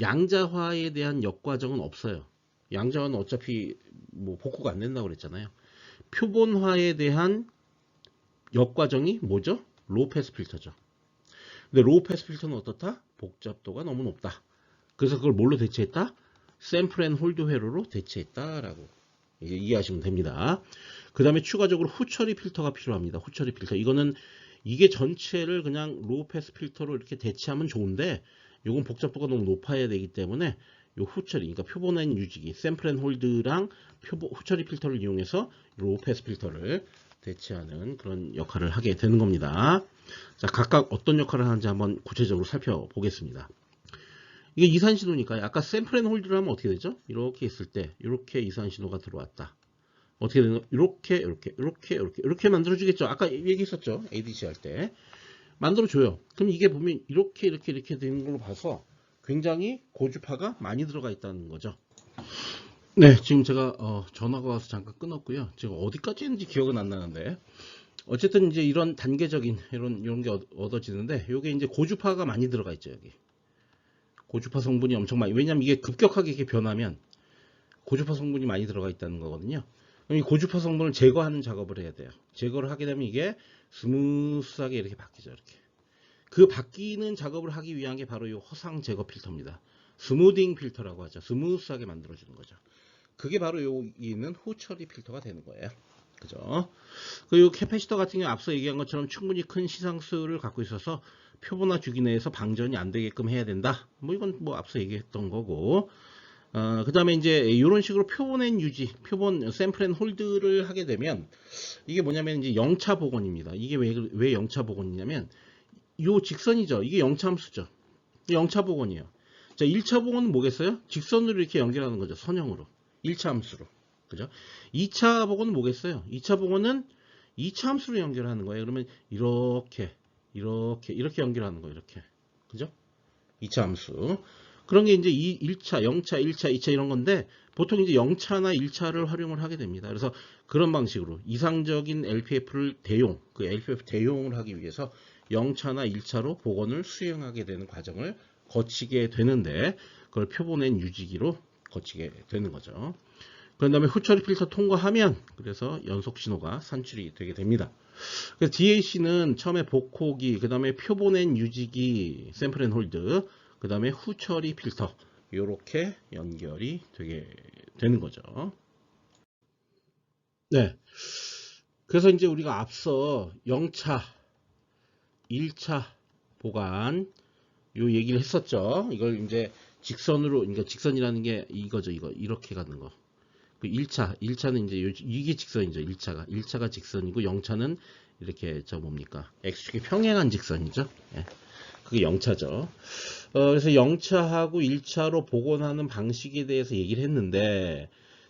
양자화에 대한 역과정은 없어요. 양자화는 어차피 뭐 복호가 안 된다고 그랬잖아요. 표본화에 대한 역과정이 뭐죠? 로우 패스 필터죠. 근데 로우 패스 필터는 어떻다? 복잡도가 너무 높다. 그래서 그걸 뭘로 대체했다? 샘플 앤 홀드 회로로 대체했다라고 이제 이해하시면 됩니다. 그 다음에 추가적으로 후처리 필터가 필요합니다. 후처리 필터. 이게 전체를 그냥 로우 패스 필터로 이렇게 대체하면 좋은데, 이건 복잡도가 너무 높아야 되기 때문에 요 후처리, 그러니까 표본 앤 유지기, 샘플 앤 홀드랑 후처리 필터를 이용해서 로우 패스 필터를 대체하는 그런 역할을 하게 되는 겁니다. 자, 각각 어떤 역할을 하는지 한번 구체적으로 살펴보겠습니다. 이게 이산 신호니까요. 아까 샘플 앤 홀드를 하면 어떻게 되죠? 이렇게 있을 때 이렇게 이산 신호가 들어왔다. 어떻게 되는 거? 이렇게 만들어주겠죠. 아까 얘기했었죠. ADC 할 때 만들어줘요. 그럼 이게 보면 이렇게 되는 걸로 봐서 굉장히 고주파가 많이 들어가 있다는 거죠. 네, 지금 제가 전화가 와서 잠깐 끊었고요. 지금 어디까지 했는지 기억은 안 나는데, 어쨌든 이제 이런 단계적인 이런 게 얻어지는데, 요게 이제 고주파가 많이 들어가 있죠. 여기 고주파 성분이 엄청 많이, 왜냐면 이게 급격하게 이렇게 변하면 고주파 성분이 많이 들어가 있다는 거거든요. 그럼 이 고주파 성분을 제거하는 작업을 해야 돼요. 제거를 하게 되면 이게 스무스하게 이렇게 바뀌죠. 이렇게 그 바뀌는 작업을 하기 위한 게 바로 이 허상 제거 필터입니다. 스무딩 필터라고 하죠. 스무스하게 만들어주는 거죠. 그게 바로 여기 있는 후처리 필터가 되는 거예요. 그죠? 그리고 캐패시터 같은 경우 앞서 얘기한 것처럼 충분히 큰 시상수를 갖고 있어서 표본화 주기 내에서 방전이 안 되게끔 해야 된다. 뭐 이건 뭐 앞서 얘기했던 거고. 그 다음에 이제 이런 식으로 표본 앤 유지, 표본 샘플 앤 홀드를 하게 되면 이게 뭐냐면 이제 영차 복원입니다. 이게 왜 영차 복원이냐면 요 직선이죠. 이게 영차 함수죠. 영차 복원이에요. 자, 1차 복원은 뭐겠어요? 직선으로 이렇게 연결하는 거죠. 선형으로. 1차 함수로. 그죠? 2차 복원은 뭐겠어요? 2차 복원은 2차 함수로 연결하는 거예요. 그러면 이렇게 연결하는 거예요. 이렇게. 그죠? 2차 함수. 그런 게 이제 1차, 0차, 1차, 2차 이런 건데, 보통 이제 0차나 1차를 활용을 하게 됩니다. 그래서 그런 방식으로 이상적인 LPF를 그 LPF 대용을 하기 위해서 0차나 1차로 복원을 수행하게 되는 과정을 거치게 되는데 그걸 표본엔 유지기로 거치게 되는 거죠. 그런 다음에 후처리 필터 통과하면 그래서 연속 신호가 산출이 되게 됩니다. 그래서 DAC는 처음에 복호기, 그 다음에 표본엔 유지기, 샘플 앤 홀드, 그 다음에 후처리 필터 이렇게 연결이 되게 되는 거죠. 네. 그래서 이제 우리가 앞서 0차, 1차 보관 요 얘기를 했었죠. 이걸 이제 직선으로, 그러니까 직선이라는 게 이거죠. 이거 이렇게 가는 거. 그 1차는 이제 이게 직선이죠. 1차가 직선이고 0차는 이렇게 저 뭡니까? X축의 평행한 직선이죠. 예. 그게 0차죠. 그래서 0차하고 1차로 복원하는 방식에 대해서 얘기를 했는데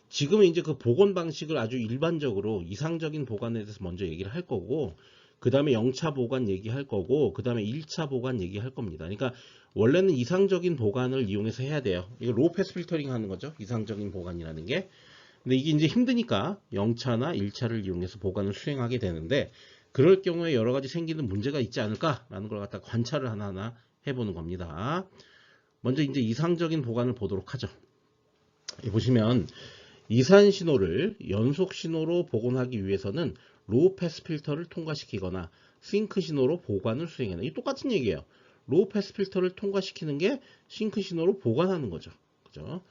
지금은 이제 그 복원 방식을 아주 일반적으로 이상적인 보관에 대해서 먼저 얘기를 할 거고 그 다음에 0차 보관 얘기할 거고 그 다음에 1차 보관 얘기할 겁니다. 그러니까 원래는 이상적인 보관을 이용해서 해야 돼요. 이거 로우 패스 필터링 하는 거죠. 이상적인 보관이라는 게. 근데 이게 이제 힘드니까 0차나 1차를 이용해서 보관을 수행하게 되는데 그럴 경우에 여러 가지 생기는 문제가 있지 않을까라는 걸 갖다 관찰을 하나하나 해보는 겁니다. 먼저 이제 이상적인 보관을 보도록 하죠. 여기 보시면 이산 신호를 연속 신호로 복원하기 위해서는 로우 패스 필터를 통과시키거나 싱크 신호로 보관을 수행해야 돼요. 이 똑같은 얘기예요. 로우 패스 필터를 통과시키는 게 싱크 신호로 보관하는 거죠. 그죠?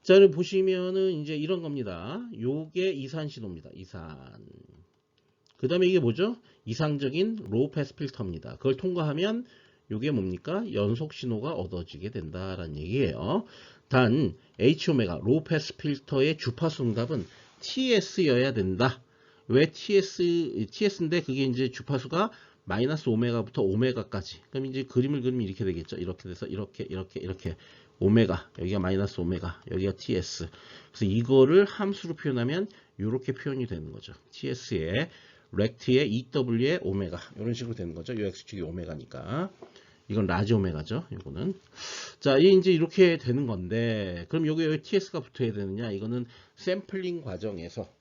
자, 여기 보시면은 이제 이런 겁니다. 요게 이산 신호입니다. 이산. 그 다음에 이게 뭐죠? 이상적인 로우 패스 필터입니다. 그걸 통과하면 요게 뭡니까? 연속 신호가 얻어지게 된다라는 얘기예요. 단 H오메가 로우 패스 필터의 주파수 응답은 TS여야 된다. 왜 TS인데 그게 이제 주파수가 마이너스 오메가부터 오메가까지. 그럼 이제 그림을 그리면 이렇게 되겠죠. 이렇게 돼서 이렇게 오메가, 여기가 마이너스 오메가, 여기가 TS. 그래서 이거를 함수로 표현하면 이렇게 표현이 되는 거죠. TS에 렉트의 EW의 오메가 이런 식으로 되는 거죠. 요 X축이 오메가니까. 이건 라지 오메가죠. 요거는. 자, 이제 이렇게 되는 건데 그럼 여기 왜 TS가 붙어야 되느냐? 이거는 샘플링 과정에서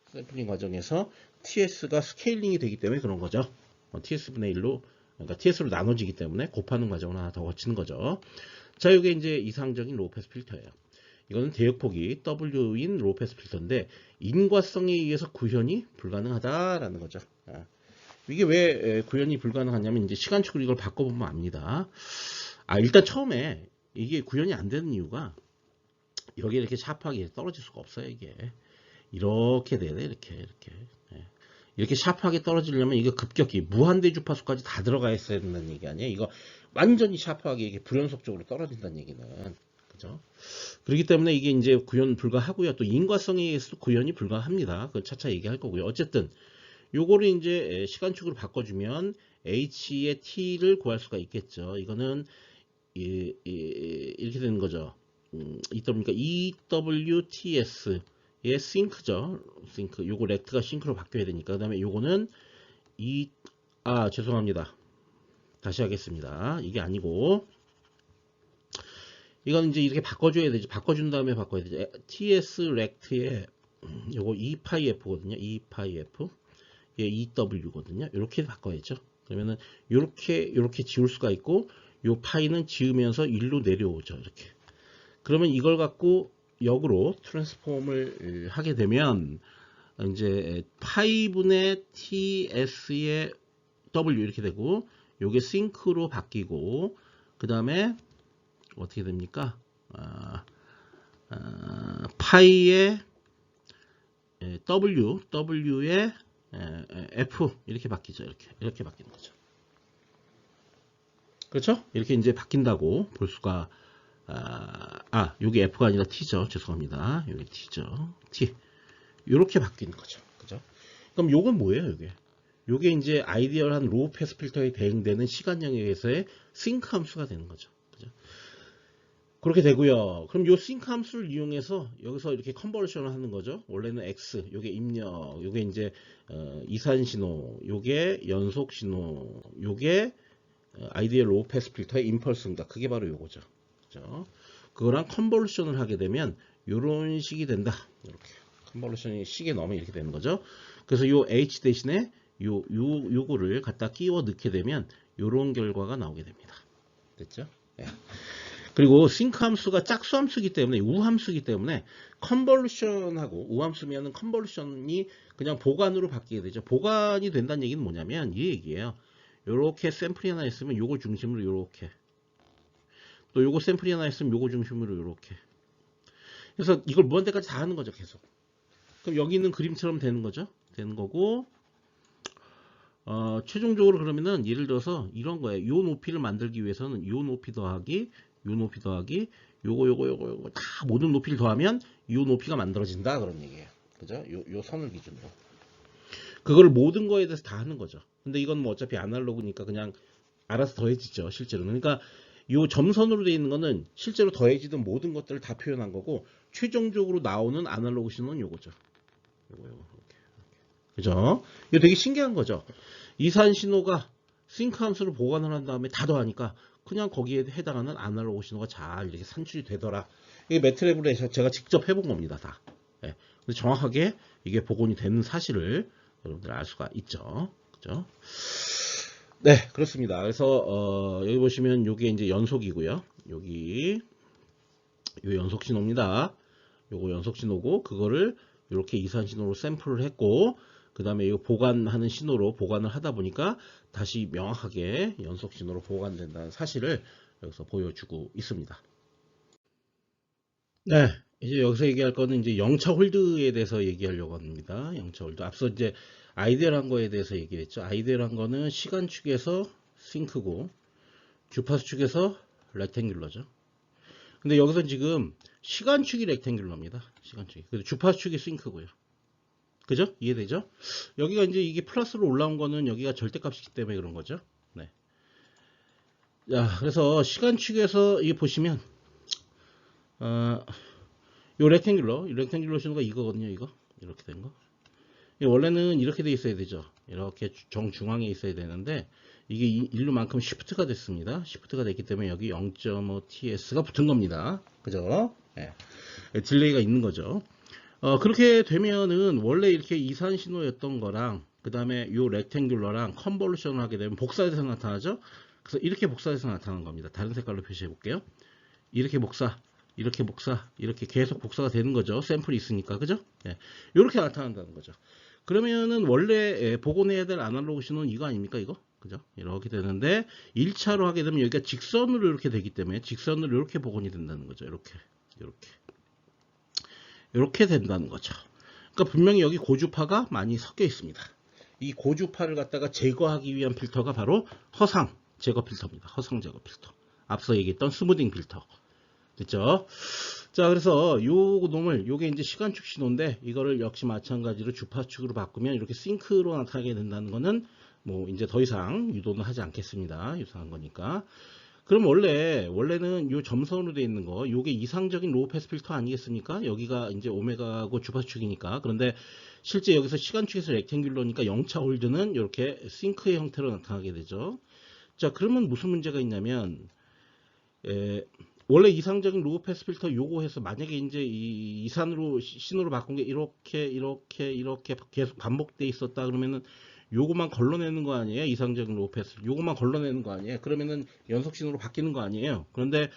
TS가 스케일링이 되기 때문에 그런 거죠. TS분의 1로 그러니까 TS로 나눠지기 때문에 곱하는 과정을 하나 더 거치는 거죠. 자, 이게 이제 이상적인 로우 패스 필터예요. 이거는 대역폭이 W인 로우 패스 필터인데 인과성에 의해서 구현이 불가능하다라는 거죠. 이게 왜 구현이 불가능하냐면 이제 시간축으로 이걸 바꿔보면 압니다. 일단 처음에 이게 구현이 안 되는 이유가 여기 이렇게 샤프하게 떨어질 수가 없어요. 이게 이렇게 돼야 돼. 이렇게 샤프하게 떨어지려면 이거 급격히 무한대 주파수까지 다 들어가 있어야 된다는 얘기 아니에요. 이거 완전히 샤프하게 이게 불연속적으로 떨어진다는 얘기는. 그죠? 그렇기 때문에 이게 이제 구현 불가하고요. 또 인과성에 의해서도 구현이 불가합니다. 그건 차차 얘기할 거고요. 어쨌든 요거를 이제 시간축으로 바꿔주면 H의 T를 구할 수가 있겠죠. 이거는 이렇게 되는 거죠. 그러니까 EWTS의 싱크죠. 싱크. 요거 렉트가 싱크로 바뀌어야 되니까. 그 다음에 요거는 죄송합니다. 다시 하겠습니다. 이게 아니고 이건 이제 이렇게 바꿔줘야 되죠. 바꿔준 다음에 바꿔야 되죠. TS 렉트에 요거 E파이F거든요. E파이F. 예, EW거든요. 이렇게 바꿔야죠. 그러면은 요렇게 지울 수가 있고 요 파이는 지우면서 1로 내려오죠. 이렇게. 그러면 이걸 갖고 역으로 트랜스폼을 하게 되면 이제 파이분의 TS의 W 이렇게 되고 요게 싱크로 바뀌고 그 다음에 어떻게 됩니까? 파이의 W의 F 이렇게 바뀌죠. 이렇게 바뀌는 거죠. 그렇죠? 이렇게 이제 바뀐다고 볼 수가 요게 F가 아니라 T죠. 죄송합니다. 요게 T죠. T. 이렇게 바뀌는 거죠. 그죠? 그럼 요건 뭐예요, 요게 이제 아이디얼한 로우 패스 필터에 대응되는 시간량에 의해서의 싱크 함수가 되는 거죠. 그죠? 그렇게 되고요. 그럼 요 싱크 함수를 이용해서 여기서 이렇게 컨버전을 하는 거죠. 원래는 X, 요게 입력, 요게 이제 이산 신호, 요게 연속 신호, 요게 아이디얼 로우 패스 필터의 임펄스 응답. 그게 바로 요거죠. 그죠? 그거랑 컨버전을 하게 되면 요런 식이 된다. 이렇게 컨버전이 식에 넣으면 이렇게 되는 거죠. 그래서 요 H 대신에 요거를 갖다 끼워 넣게 되면 이런 결과가 나오게 됩니다. 됐죠? 예. 그리고 싱크 함수가 짝수 함수이기 때문에 우함수이기 때문에 컨볼루션하고 우함수면은 컨볼루션이 그냥 보관으로 바뀌게 되죠. 보관이 된다는 얘기는 뭐냐면 이 얘기예요. 요렇게 샘플이 하나 있으면 요거 중심으로 요렇게, 또 요거 샘플이 하나 있으면 요거 중심으로 요렇게. 그래서 이걸 무한 때까지 다 하는 거죠, 계속. 그럼 여기 있는 그림처럼 되는 거죠. 되는 거고, 최종적으로 그러면은 예를 들어서 이런 거예요. 요 높이를 만들기 위해서는 요 높이 더하기, 요 높이 더하기, 요거 다 모든 높이를 더하면 요 높이가 만들어진다 그런 얘기예요. 그죠? 요 선을 기준으로. 그걸 모든 거에 대해서 다 하는 거죠. 근데 이건 뭐 어차피 아날로그니까 그냥 알아서 더해지죠, 실제로는. 그러니까 요 점선으로 되어 있는 거는 실제로 더해지던 모든 것들을 다 표현한 거고, 최종적으로 나오는 아날로그 신호는 요거죠. 요거 이렇게. 그죠? 이거 되게 신기한 거죠. 이산 신호가 싱크 함수를 보관을 한 다음에 다 더하니까 그냥 거기에 해당하는 아날로그 신호가 잘 이렇게 산출이 되더라. 이게 매트랩으로 제가 직접 해본 겁니다, 다. 예. 근데 정확하게 이게 복원이 되는 사실을 여러분들 알 수가 있죠. 그죠? 네, 그렇습니다. 그래서 여기 보시면 요게 이제 연속이고요. 여기 요 연속 신호입니다. 요거 연속 신호고, 그거를 이렇게 이산 신호로 샘플을 했고, 그 다음에 이거 보관하는 신호로 보관을 하다 보니까 다시 명확하게 연속 신호로 보관된다는 사실을 여기서 보여주고 있습니다. 네, 이제 여기서 얘기할 거는 이제 영차 홀드에 대해서 얘기하려고 합니다. 영차 홀드. 앞서 이제 아이디얼한 거에 대해서 얘기했죠. 아이디얼한 거는 시간 축에서 싱크고, 주파수 축에서 렉탱귤러죠. 근데 여기서 지금 시간 축이 렉탱귤러입니다. 시간 축이. 그리고 주파수 축이 싱크고요. 그죠? 이해되죠? 여기가 이제 이게 플러스로 올라온 거는 여기가 절대값이기 때문에 그런 거죠. 네. 자, 그래서 시간 축에서 이 보시면 요 렉탱귤러 신호가 이거거든요. 이거 이렇게 된 거. 원래는 이렇게 돼 있어야 되죠. 이렇게 정중앙에 있어야 되는데 이게 일루만큼 시프트가 됐습니다. 시프트가 됐기 때문에 여기 0.5ts가 붙은 겁니다. 그죠? 네. 딜레이가 있는 거죠. 그렇게 되면은 원래 이렇게 이산 신호였던 거랑 그 다음에 요 렉탱귤러랑 컨볼루션을 하게 되면 복사돼서 나타나죠. 그래서 이렇게 복사돼서 나타나는 겁니다. 다른 색깔로 표시해 볼게요. 이렇게 복사, 이렇게 복사, 이렇게 계속 복사가 되는 거죠. 샘플이 있으니까, 그죠? 예. 이렇게 나타난다는 거죠. 그러면은 원래 복원해야 될 아날로그 신호는 이거 아닙니까? 이거? 그죠? 이렇게 되는데 1차로 하게 되면 여기가 직선으로 이렇게 되기 때문에 직선으로 이렇게 복원이 된다는 거죠. 이렇게 된다는 거죠. 그러니까 분명히 여기 고주파가 많이 섞여 있습니다. 이 고주파를 갖다가 제거하기 위한 필터가 바로 허상 제거 필터입니다. 허상 제거 필터. 앞서 얘기했던 스무딩 필터. 됐죠? 자, 그래서 요 놈을, 요게 이제 시간축 신호인데, 이거를 역시 마찬가지로 주파축으로 바꾸면 이렇게 싱크로 나타나게 된다는 거는, 뭐, 이제 더 이상 유도는 하지 않겠습니다. 유사한 거니까. 그럼 원래는 요 점선으로 되어 있는 거, 요게 이상적인 로우 패스 필터 아니겠습니까? 여기가 이제 오메가고 주파축이니까. 그런데 실제 여기서 시간축에서 렉탱귤러니까 0차 홀드는 이렇게 싱크의 형태로 나타나게 되죠. 자, 그러면 무슨 문제가 있냐면, 원래 이상적인 로우 패스 필터 요거 해서 만약에 이제 이 이산으로 신호를 바꾼 게 이렇게 계속 반복돼 있었다 그러면은 요거만 걸러내는 거 아니에요? 이상적인 로우 패스 요거만 걸러내는 거 아니에요? 그러면은 연속 신호로 바뀌는 거 아니에요? 그런데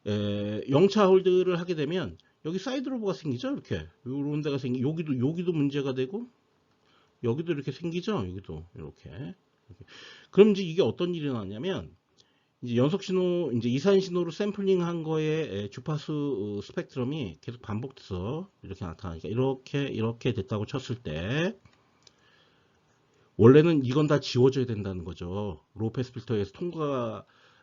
0차 홀드를 하게 되면 여기 사이드 로브가 생기죠? 이렇게 요런 데가 여기도 문제가 되고 여기도 이렇게 생기죠? 여기도 이렇게. 그럼 이제 이게 어떤 일이 나냐면 이제 연속 신호, 이제 이산 신호로 샘플링 한 거에 주파수 스펙트럼이 계속 반복돼서 이렇게 나타나니까 이렇게 됐다고 쳤을 때 원래는 이건 다 지워져야 된다는 거죠. 로우 패스 필터에서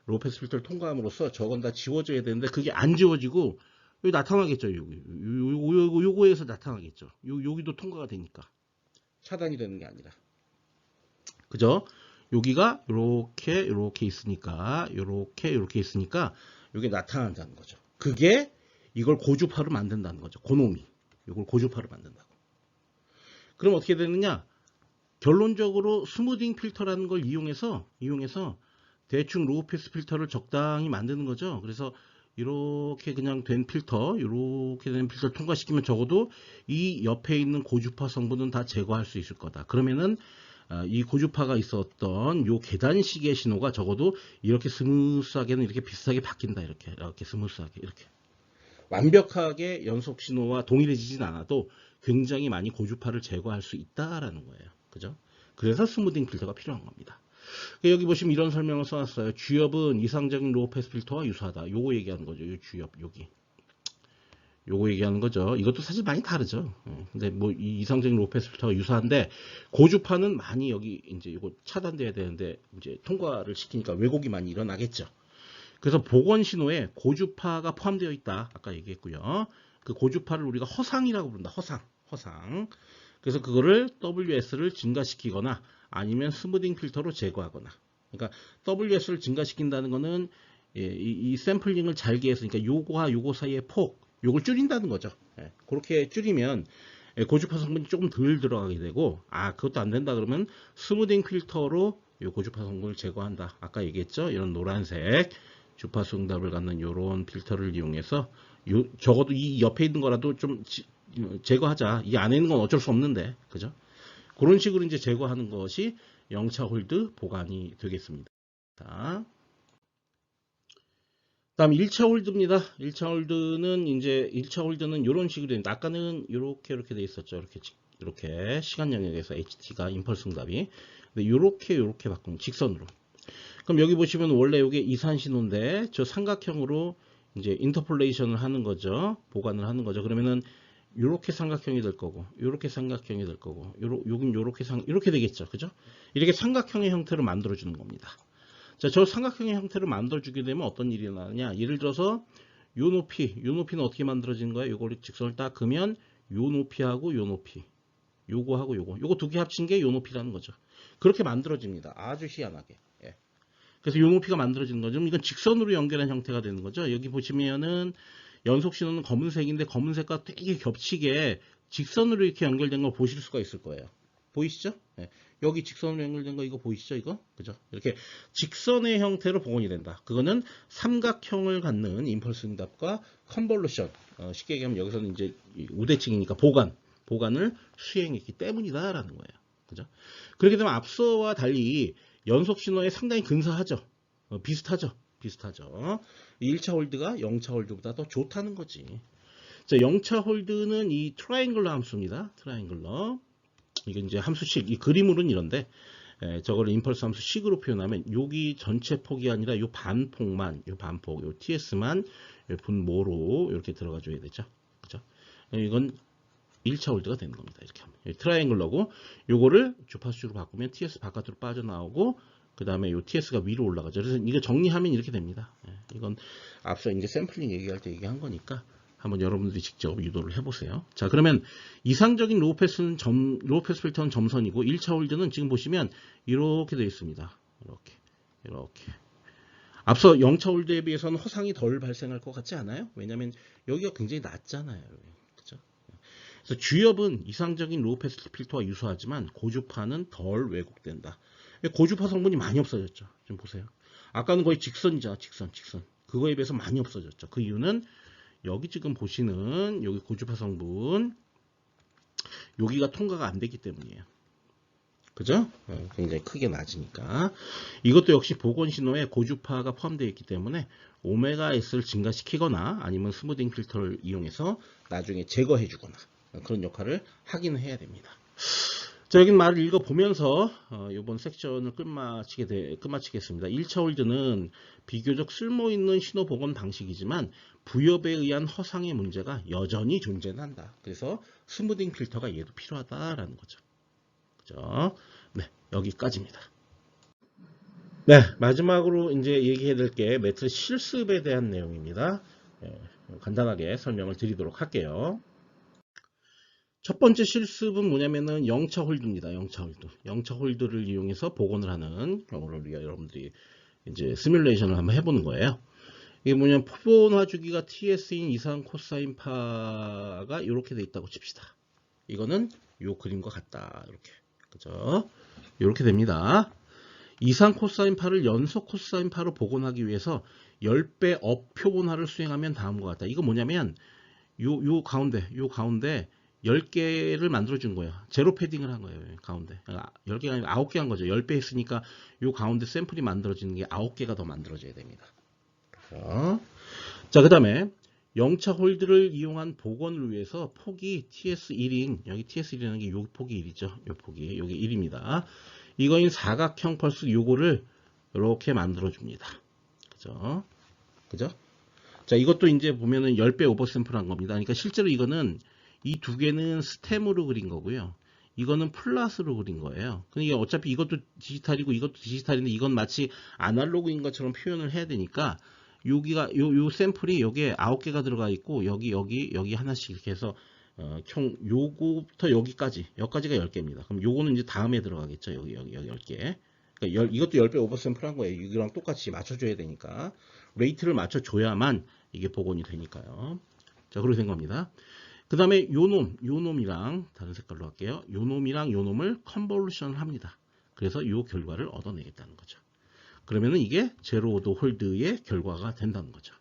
로우 패스 필터를 통과함으로써 저건 다 지워져야 되는데 그게 안 지워지고 여기 나타나겠죠. 요거에서 나타나겠죠. 여기도 통과가 되니까 차단이 되는 게 아니라. 그죠? 여기가 이렇게 있으니까 이렇게 있으니까 이게 나타난다는 거죠. 그게 이걸 고주파로 만든다는 거죠. 고놈이 이걸 고주파로 만든다고. 그럼 어떻게 되느냐? 결론적으로 스무딩 필터라는 걸 이용해서 대충 로우 패스 필터를 적당히 만드는 거죠. 그래서 이렇게 그냥 된 필터, 이렇게 된 필터를 통과시키면 적어도 이 옆에 있는 고주파 성분은 다 제거할 수 있을 거다. 그러면은 이 고주파가 있었던 요 계단식의 신호가 적어도 이렇게 스무스하게는 이렇게 비슷하게 바뀐다. 이렇게 스무스하게 이렇게. 완벽하게 연속 신호와 동일해지진 않아도 굉장히 많이 고주파를 제거할 수 있다라는 거예요. 그죠? 그래서 스무딩 필터가 필요한 겁니다. 여기 보시면 이런 설명을 써놨어요. 주엽은 이상적인 로우 패스 필터와 유사하다. 요거 얘기하는 거죠. 요 주엽, 여기. 요거 얘기하는 거죠. 이것도 사실 많이 다르죠. 근데 뭐 이 이상적인 로우 패스 필터가 유사한데 고주파는 많이 여기 이제 이거 차단돼야 되는데 이제 통과를 시키니까 왜곡이 많이 일어나겠죠. 그래서 복원 신호에 고주파가 포함되어 있다. 아까 얘기했고요. 그 고주파를 우리가 허상이라고 부른다. 허상. 그래서 그거를 WS를 증가시키거나 아니면 스무딩 필터로 제거하거나. 그러니까 WS를 증가시킨다는 거는 이 샘플링을 잘게 해서 그러니까 요거와 요거 사이의 폭, 요걸 줄인다는 거죠. 그렇게 줄이면 고주파 성분이 조금 덜 들어가게 되고, 그것도 안 된다 그러면 스무딩 필터로 요 고주파 성분을 제거한다. 아까 얘기했죠. 이런 노란색 주파수 응답을 갖는 이런 필터를 이용해서 적어도 이 옆에 있는 거라도 좀 제거하자. 이 안에 있는 건 어쩔 수 없는데, 그죠? 그런 식으로 이제 제거하는 것이 영차 홀드 보관이 되겠습니다. 다음 1차 홀드입니다. 1차 홀드는 이런 식으로 됩니다. 아까는 이렇게 돼 있었죠. 이렇게 시간 영역에서 HT가 임펄스 응답이. 근데 이렇게 바꾸면 직선으로. 그럼 여기 보시면 원래 이게 이산 신호인데 저 삼각형으로 이제 인터폴레이션을 하는 거죠. 보관을 하는 거죠. 그러면은 이렇게 삼각형이 될 거고, 이렇게 삼각형이 될 거고, 여긴 이렇게 되겠죠. 그죠? 이렇게 삼각형의 형태로 만들어 주는 겁니다. 자, 저 삼각형의 형태를 만들어주게 되면 어떤 일이 일어나느냐. 예를 들어서 요 높이는 어떻게 만들어지는 거야? 요거를 직선을 딱 그으면 요 높이하고 요 높이, 요거하고 요거 두 개 합친 게 요 높이라는 거죠. 그렇게 만들어집니다. 아주 희한하게. 그래서 요 높이가 만들어지는 거죠. 이건 직선으로 연결한 형태가 되는 거죠. 여기 보시면은 연속 신호는 검은색인데 검은색과 되게 겹치게 직선으로 이렇게 연결된 걸 보실 수가 있을 거예요. 보이시죠? 여기 직선으로 연결된 거 이거 보이시죠? 이거? 그죠? 이렇게 직선의 형태로 복원이 된다. 그거는 삼각형을 갖는 임펄스 응답과 컨볼루션. 쉽게 얘기하면 여기서는 이제 우대칭이니까 보관을 수행했기 때문이다라는 거예요. 그죠? 그렇게 되면 앞서와 달리 연속 신호에 상당히 근사하죠. 비슷하죠. 1차 홀드가 0차 홀드보다 더 좋다는 거지. 자, 0차 홀드는 이 트라이앵글러 함수입니다. 트라이앵글러. 이건 이제 함수식, 이 그림으로는 이런데, 저거를 임펄스 함수 식으로 표현하면, 여기 전체 폭이 아니라 요 반폭만, 요 TS만 분모로 이렇게 들어가 줘야 되죠. 그죠? 이건 1차 홀드가 되는 겁니다. 이렇게 하면. 트라이앵글러고, 요거를 주파수로 바꾸면 TS 바깥으로 빠져나오고, 그 다음에 요 TS가 위로 올라가죠. 그래서 이거 정리하면 이렇게 됩니다. 이건 앞서 이제 샘플링 얘기할 때 얘기한 거니까, 한번 여러분들이 직접 유도를 해보세요. 자, 그러면 이상적인 로우 패스 필터는 점선이고 1차 홀드는 지금 보시면 이렇게 되어 있습니다. 이렇게. 앞서 0차 홀드에 비해서는 허상이 덜 발생할 것 같지 않아요? 왜냐하면 여기가 굉장히 낮잖아요. 그죠? 그래서 주엽은 이상적인 로우 패스 필터와 유사하지만 고주파는 덜 왜곡된다. 고주파 성분이 많이 없어졌죠. 좀 보세요. 아까는 거의 직선이잖아. 직선. 그거에 비해서 많이 없어졌죠. 그 이유는 여기 지금 보시는 여기 고주파 성분 여기가 통과가 안 되기 때문이에요. 그죠? 굉장히 크게 낮으니까. 이것도 역시 복원 신호에 고주파가 포함되어 있기 때문에 오메가 S를 증가시키거나 아니면 스무딩 필터를 이용해서 나중에 제거해 주거나 그런 역할을 하긴 해야 됩니다. 자, 여기 말을 읽어보면서 이번 섹션을 끝마치겠습니다. 1차 홀드는 비교적 쓸모있는 신호 복원 방식이지만 부엽에 의한 허상의 문제가 여전히 존재한다. 그래서 스무딩 필터가 얘도 필요하다라는 거죠. 그죠? 네, 여기까지입니다. 네, 마지막으로 이제 얘기해야 될 게 매트릭스 실습에 대한 내용입니다. 간단하게 설명을 드리도록 할게요. 첫 번째 실습은 뭐냐면은 0차 홀드입니다. 0차 홀드를 이용해서 복원을 하는 경우를 위해 여러분들이 이제 시뮬레이션을 한번 해보는 거예요. 이게 뭐냐면 표본화 주기가 TS인 이상 코사인파가 이렇게 돼 있다고 칩시다. 이거는 요 그림과 같다. 이렇게. 그죠? 이렇게 됩니다. 이상 코사인파를 연속 코사인파로 복원하기 위해서 10배 업 표본화를 수행하면 다음과 같다. 이거 뭐냐면 요 가운데 10개를 만들어준 거예요. 제로 패딩을 한 거예요. 가운데. 10개가 아니라 9개 한 거죠. 10배 했으니까 요 가운데 샘플이 만들어지는 게 9개가 더 만들어져야 됩니다. 자, 그 다음에 영차 홀드를 이용한 복원을 위해서 폭이 TS1인, 여기 TS1이라는 게 요 폭이 1이죠. 요 폭이, 요게 1입니다. 이거인 사각형 펄스 요거를 이렇게 만들어줍니다. 그죠? 그죠? 자, 이것도 이제 보면은 10배 오버 샘플 한 겁니다. 그러니까 실제로 이거는 이 두 개는 스템으로 그린 거고요. 이거는 플랫으로 그린 거예요. 그러니까 어차피 이것도 디지털이고 이것도 디지털인데 이건 마치 아날로그인 것처럼 표현을 해야 되니까 여기가 요 샘플이 여기에 9개가 들어가 있고 여기 하나씩 이렇게 해서 총 요거부터 여기까지가 10개입니다. 그럼 요거는 이제 다음에 들어가겠죠. 여기 10개. 그러니까 이것도 10배 오버 샘플 한 거예요. 이거랑 똑같이 맞춰줘야 되니까. 레이트를 맞춰줘야만 이게 복원이 되니까요. 자, 그렇게 된 겁니다. 그 다음에 요놈이랑 다른 색깔로 할게요. 요놈이랑 요놈을 컨볼루션을 합니다. 그래서 요 결과를 얻어내겠다는 거죠. 그러면은 이게 제로오더 홀드의 결과가 된다는 거죠.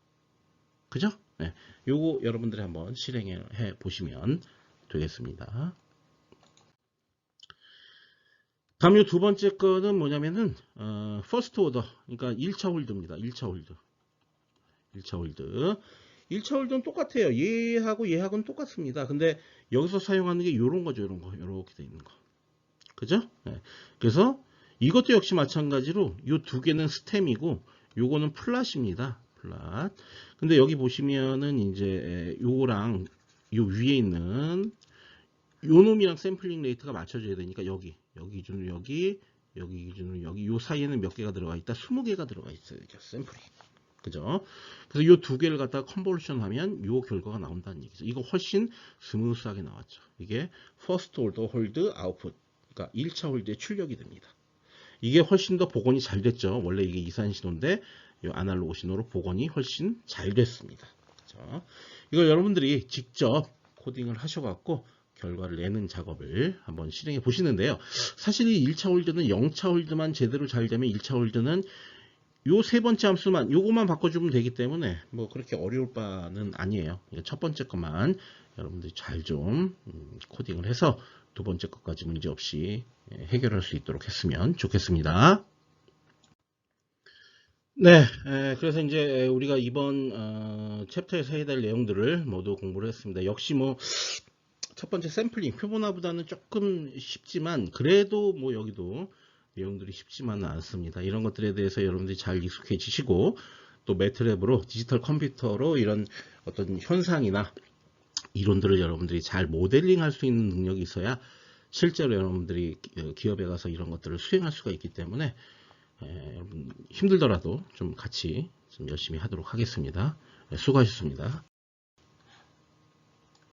그죠? 네. 요거 여러분들이 한번 실행해 보시면 되겠습니다. 다음 요 두 번째 거는 뭐냐면은 퍼스트 오더, 그러니까 1차 홀드입니다. 1차 홀드. 1차 홀드는 똑같아요. 얘하고는 똑같습니다. 근데 여기서 사용하는 게 요런 거죠. 요런 거. 요렇게 돼 있는 거. 그죠? 네. 그래서 이것도 역시 마찬가지로 요 두 개는 스템이고 요거는 플랫입니다. 플랫. 근데 여기 보시면은 이제 요거랑 요 위에 있는 요 놈이랑 샘플링 레이트가 맞춰져야 되니까 여기 기준으로 여기 기준으로 여기 요 사이에는 몇 개가 들어가 있다? 20개가 들어가 있어요. 샘플이. 그죠? 그래서 요 두 개를 갖다가 컨볼루션 하면 요 결과가 나온다는 얘기죠. 이거 훨씬 스무스하게 나왔죠. 이게 퍼스트 오더 홀드 아웃풋. 그러니까 1차 홀드의 출력이 됩니다. 이게 훨씬 더 복원이 잘 됐죠. 원래 이게 이산 신호인데 이 아날로그 신호로 복원이 훨씬 잘 됐습니다. 그렇죠? 이걸 여러분들이 직접 코딩을 하셔갖고 결과를 내는 작업을 한번 실행해 보시는데요. 사실 이 1차 홀드는 0차 홀드만 제대로 잘 되면 1차 홀드는 요 세 번째 함수만 요거만 바꿔주면 되기 때문에 뭐 그렇게 어려울 바는 아니에요. 첫 번째 것만 여러분들이 잘 좀 코딩을 해서 두 번째 것까지 문제없이 해결할 수 있도록 했으면 좋겠습니다. 네, 그래서 이제 우리가 이번 챕터에서 해야 될 내용들을 모두 공부를 했습니다. 역시 뭐 첫 번째 샘플링 표본화보다는 조금 쉽지만 그래도 뭐 여기도 내용들이 쉽지만은 않습니다. 이런 것들에 대해서 여러분들이 잘 익숙해지시고 또 매트랩으로 디지털 컴퓨터로 이런 어떤 현상이나 이론들을 여러분들이 잘 모델링 할 수 있는 능력이 있어야 실제로 여러분들이 기업에 가서 이런 것들을 수행할 수가 있기 때문에 여러분 힘들더라도 좀 같이 좀 열심히 하도록 하겠습니다. 수고하셨습니다.